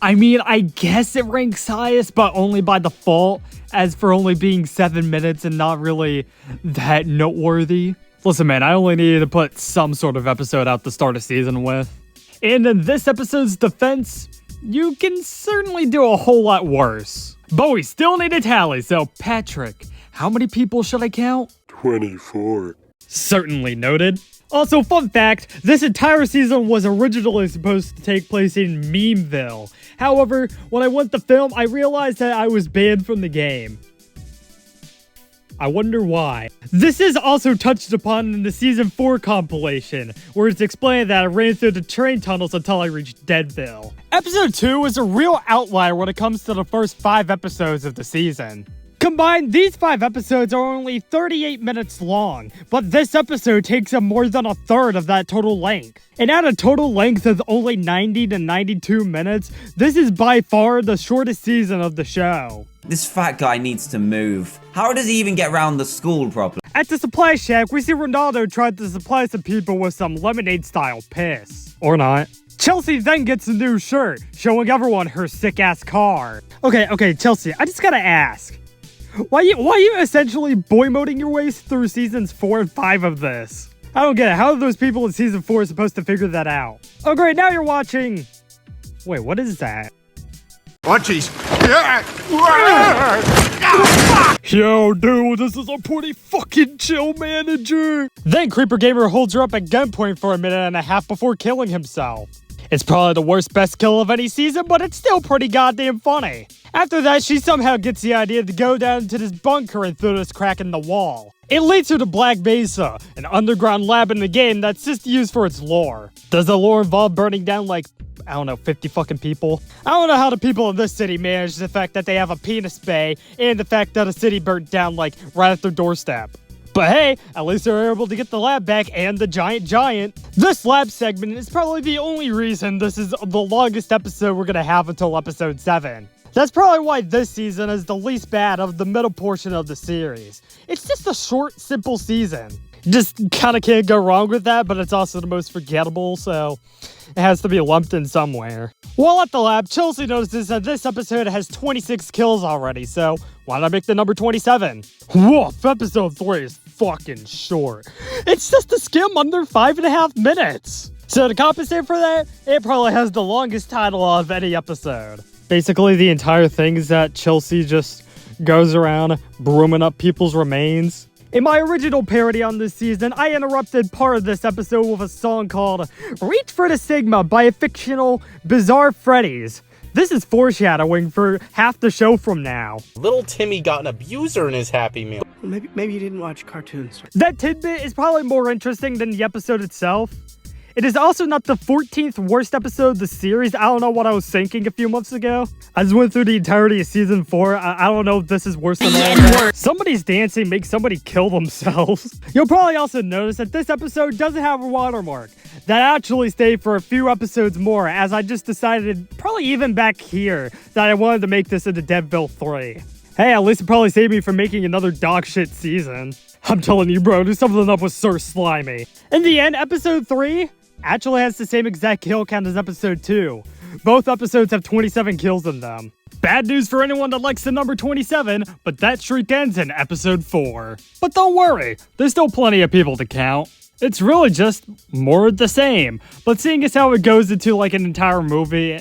I mean, I guess it ranks highest, but only by default, as for only being 7 minutes and not really that noteworthy. Listen, man, I only needed to put some sort of episode out to start a season with. And in this episode's defense, you can certainly do a whole lot worse. But we still need a tally, so Patrick, how many people should I count? 24. Certainly noted. Also, fun fact, this entire season was originally supposed to take place in Memeville. However, when I went to film, I realized that I was banned from the game. I wonder why. This is also touched upon in the Season 4 compilation, where it's explained that I ran through the train tunnels until I reached Deadville. Episode 2 is a real outlier when it comes to the first 5 episodes of the season. Combined, these 5 episodes are only 38 minutes long, but this episode takes up more than a third of that total length. And at a total length of only 90 to 92 minutes, this is by far the shortest season of the show. This fat guy needs to move. How does he even get around the school properly? At the supply shack, we see Ronaldo try to supply some people with some lemonade-style piss. Or not. Chelsea then gets a new shirt, showing everyone her sick-ass car. Okay, Chelsea, I just gotta ask. Why are you essentially boy-moding your way through seasons 4 and 5 of this? I don't get it. How are those people in season 4 supposed to figure that out? Oh great, now you're watching... Wait, what is that? Munchies. Yo, dude, this is a pretty fucking chill manager. Then Creeper Gamer holds her up at gunpoint for a minute and a half before killing himself. It's probably the worst best kill of any season, but it's still pretty goddamn funny. After that, she somehow gets the idea to go down to this bunker and through this crack in the wall. It leads her to Black Mesa, an underground lab in the game that's just used for its lore. Does the lore involve burning down like, I don't know, 50 fucking people? I don't know how the people in this city manage the fact that they have a penis bay and the fact that a city burnt down like right at their doorstep. But hey, at least they're able to get the lab back and the giant. This lab segment is probably the only reason this is the longest episode we're gonna have until episode 7. That's probably why this season is the least bad of the middle portion of the series. It's just a short, simple season. Just kinda can't go wrong with that, but it's also the most forgettable, so it has to be lumped in somewhere. While at the lab, Chelsea notices that this episode has 26 kills already, so why not make the number 27? Woof, episode 3 is fucking short. It's just a skim under 5.5 minutes. So to compensate for that, it probably has the longest title of any episode. Basically, the entire thing is that Chelsea just goes around brooming up people's remains. In my original parody on this season, I interrupted part of this episode with a song called Reach for the Sigma by a fictional Bizarre Freddy's. This is foreshadowing for half the show from now. Little Timmy got an abuser in his Happy Meal. Maybe you didn't watch cartoons. That tidbit is probably more interesting than the episode itself. It is also not the 14th worst episode of the series. I don't know what I was thinking a few months ago. I just went through the entirety of season 4. I don't know if this is worse than that. Somebody's dancing makes somebody kill themselves. You'll probably also notice that this episode doesn't have a watermark. That actually stayed for a few episodes more, as I just decided, probably even back here, that I wanted to make this into Deadville 3. Hey, at least it probably saved me from making another dog shit season. I'm telling you, bro, do something up with Sir Slimy. In the end, episode 3 actually has the same exact kill count as episode 2. Both episodes have 27 kills in them. Bad news for anyone that likes the number 27, but that streak ends in episode 4. But don't worry, there's still plenty of people to count. It's really just more of the same, but seeing as how it goes into like an entire movie,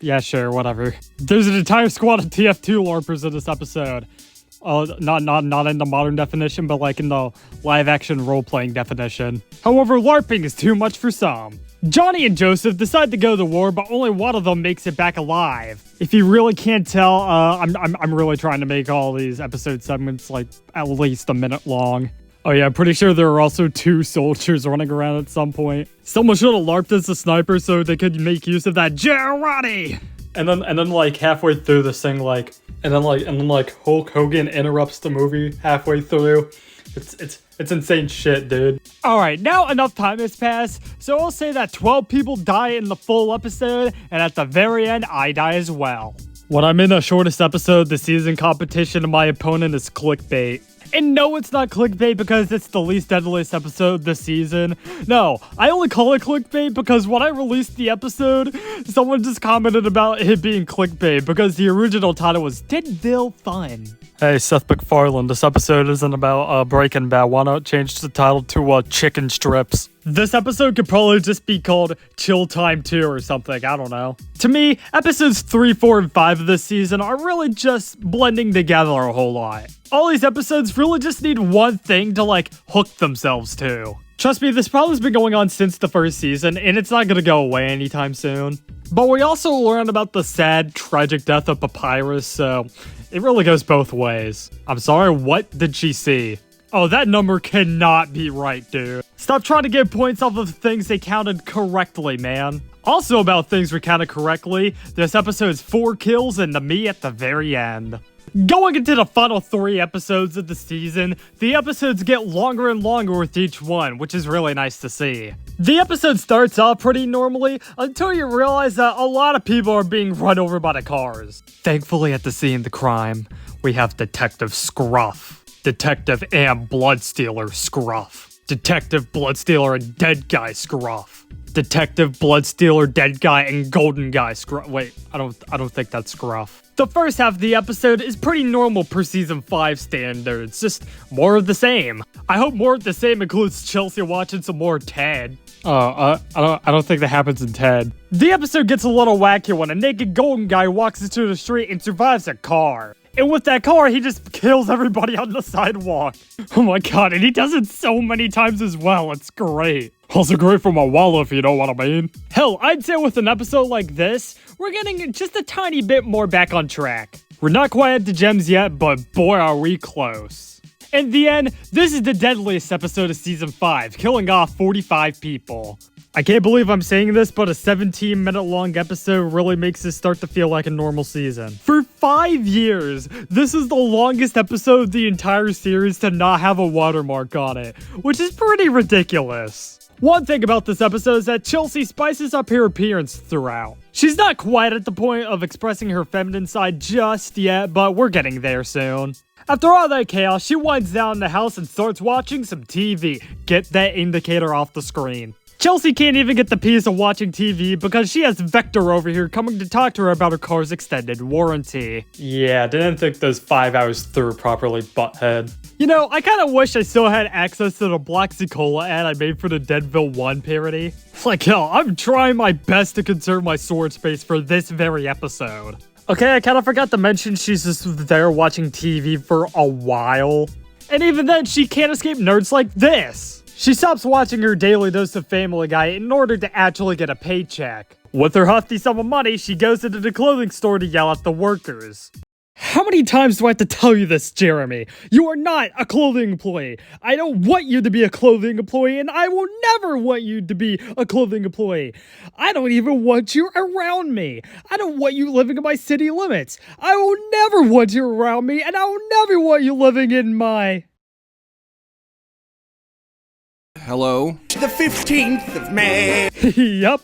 yeah, sure, whatever. There's an entire squad of TF2 LARPers in this episode. Not in the modern definition, but like in the live-action role-playing definition. However, LARPing is too much for some. Johnny and Joseph decide to go to war, but only one of them makes it back alive. If you really can't tell, I'm really trying to make all these episode segments like at least a minute long. Oh yeah, I'm pretty sure there are also 2 soldiers running around at some point. Someone should have LARPed as a sniper so they could make use of that Gerardi! And then like halfway through this thing, like Hulk Hogan interrupts the movie halfway through. It's insane shit, dude. Alright, now enough time has passed, so I'll say that 12 people die in the full episode, and at the very end, I die as well. When I'm in the shortest episode, the season competition, my opponent is clickbait. And no, it's not clickbait because it's the least deadliest episode this season. No, I only call it clickbait because when I released the episode, someone just commented about it being clickbait because the original title was Deadville Fun. Hey, Seth MacFarlane, this episode isn't about Breaking Bad. Why not change the title to Chicken Strips? This episode could probably just be called Chill Time 2 or something, I don't know. To me, episodes 3, 4, and 5 of this season are really just blending together a whole lot. All these episodes really just need one thing to like hook themselves to. Trust me, this problem's been going on since the first season, and it's not gonna go away anytime soon. But we also learn about the sad, tragic death of Papyrus, so it really goes both ways. I'm sorry, what did she see? Oh, that number cannot be right, dude. Stop trying to get points off of things they counted correctly, man. Also about things we counted correctly, this episode's 4 kills and the me at the very end. Going into the final 3 episodes of the season, the episodes get longer and longer with each one, which is really nice to see. The episode starts off pretty normally until you realize that a lot of people are being run over by the cars. Thankfully, at the scene of the crime, we have Detective Scruff. Detective and Bloodstealer Scruff. Detective Bloodstealer and Dead Guy Scruff. Detective Bloodstealer, Dead Guy, and Golden Guy Scruff. Wait, I don't think that's Scruff. The first half of the episode is pretty normal per season 5 standards, just more of the same. I hope more of the same includes Chelsea watching some more Ted. I don't think that happens in Ted. The episode gets a little wacky when a naked golden guy walks into the street and survives a car. And with that car, he just kills everybody on the sidewalk. Oh my god, and he does it so many times as well, it's great. Also great for my wallet, if you know what I mean. Hell, I'd say with an episode like this, we're getting just a tiny bit more back on track. We're not quite at the gems yet, but boy are we close. In the end, this is the deadliest episode of season 5, killing off 45 people. I can't believe I'm saying this, but a 17-minute long episode really makes this start to feel like a normal season. For 5 years, this is the longest episode of the entire series to not have a watermark on it, which is pretty ridiculous. One thing about this episode is that Chelsea spices up her appearance throughout. She's not quite at the point of expressing her feminine side just yet, but we're getting there soon. After all that chaos, she winds down in the house and starts watching some TV. Get that indicator off the screen. Chelsea can't even get the peace of watching TV because she has Vector over here coming to talk to her about her car's extended warranty. Yeah, didn't think those 5 hours through properly, butthead. You know, I kind of wish I still had access to the Bloxy Cola ad I made for the Deadville 1 parody. Like, hell, I'm trying my best to conserve my sword space for this very episode. Okay, I kind of forgot to mention she's just there watching TV for a while. And even then, she can't escape nerds like this. She stops watching her daily dose of Family Guy in order to actually get a paycheck. With her hefty sum of money, she goes into the clothing store to yell at the workers. How many times do I have to tell you this, Jeremy? You are not a clothing employee. I don't want you to be a clothing employee, and I will never want you to be a clothing employee. I don't even want you around me. I don't want you living in my city limits. I will never want you around me, and I will never want you living in my... Hello? The 15th of May! Yup.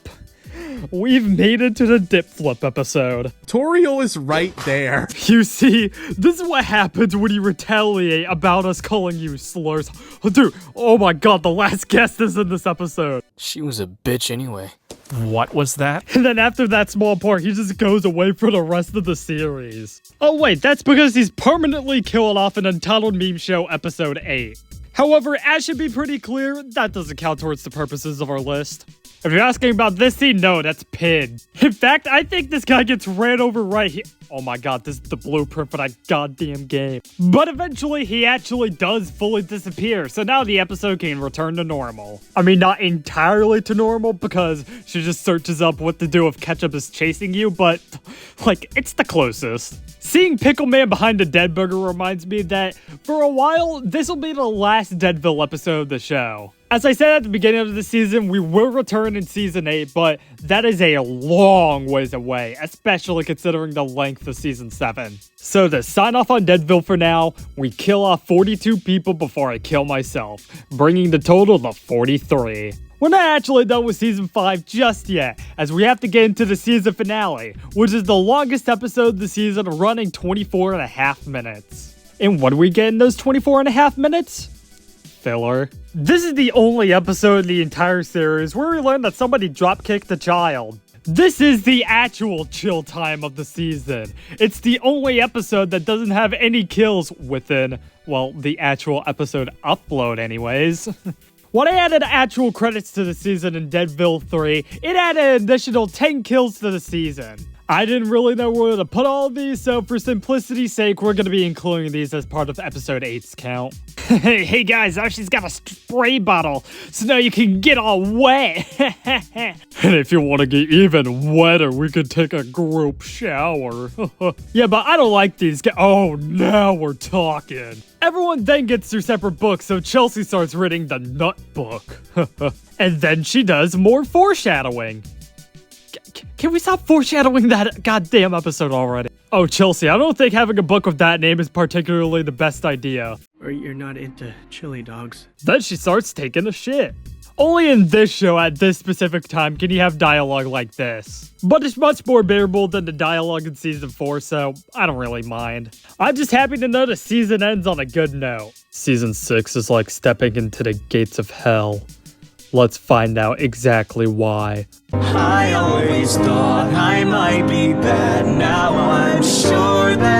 We've made it to the dip flip episode. Toriel is right there. You see, this is what happens when you retaliate about us calling you slurs. Dude, oh my god, the last guest is in this episode. She was a bitch anyway. What was that? And then after that small part, he just goes away for the rest of the series. Oh wait, that's because he's permanently killed off in Untitled Meme Show episode 8. However, as should be pretty clear, that doesn't count towards the purposes of our list. If you're asking about this scene, no, that's Pid. In fact, I think this guy gets ran over right here. Oh my god, this is the blueprint for that goddamn game. But eventually, he actually does fully disappear, so now the episode can return to normal. I mean, not entirely to normal, because she just searches up what to do if Ketchup is chasing you, but, like, it's the closest. Seeing Pickle Man behind the Dead Burger reminds me that, for a while, this will be the last Deadville episode of the show. As I said at the beginning of the season, we will return in Season 8, but that is a long ways away, especially considering the length of Season 7. So to sign off on Deadville for now, we kill off 42 people before I kill myself, bringing the total to 43. We're not actually done with Season 5 just yet, as we have to get into the season finale, which is the longest episode of the season, running 24.5 minutes. And what do we get in those 24.5 minutes? Filler. This is the only episode in the entire series where we learn that somebody dropkicked a child. This is the actual chill time of the season. It's the only episode that doesn't have any kills within, well, the actual episode upload anyways. When I added actual credits to the season in Deadville 3, it added an additional 10 kills to the season. I didn't really know where to put all of these, so for simplicity's sake, we're going to be including these as part of episode 8's count. Hey guys, now she's got a spray bottle, so now you can get all wet. And if you want to get even wetter, we could take a group shower. Yeah, but I don't like these guys. Oh, now we're talking. Everyone then gets their separate books, so Chelsea starts reading the Nut Book. And then she does more foreshadowing. Can we stop foreshadowing that goddamn episode already? Oh, Chelsea, I don't think having a book with that name is particularly the best idea. Or you're not into chili dogs. Then she starts taking a shit. Only in this show at this specific time can you have dialogue like this. But it's much more bearable than the dialogue in Season 4, so I don't really mind. I'm just happy to know the season ends on a good note. Season 6 is like stepping into the gates of hell. Let's find out exactly why. I always thought I might be bad, now I'm sure that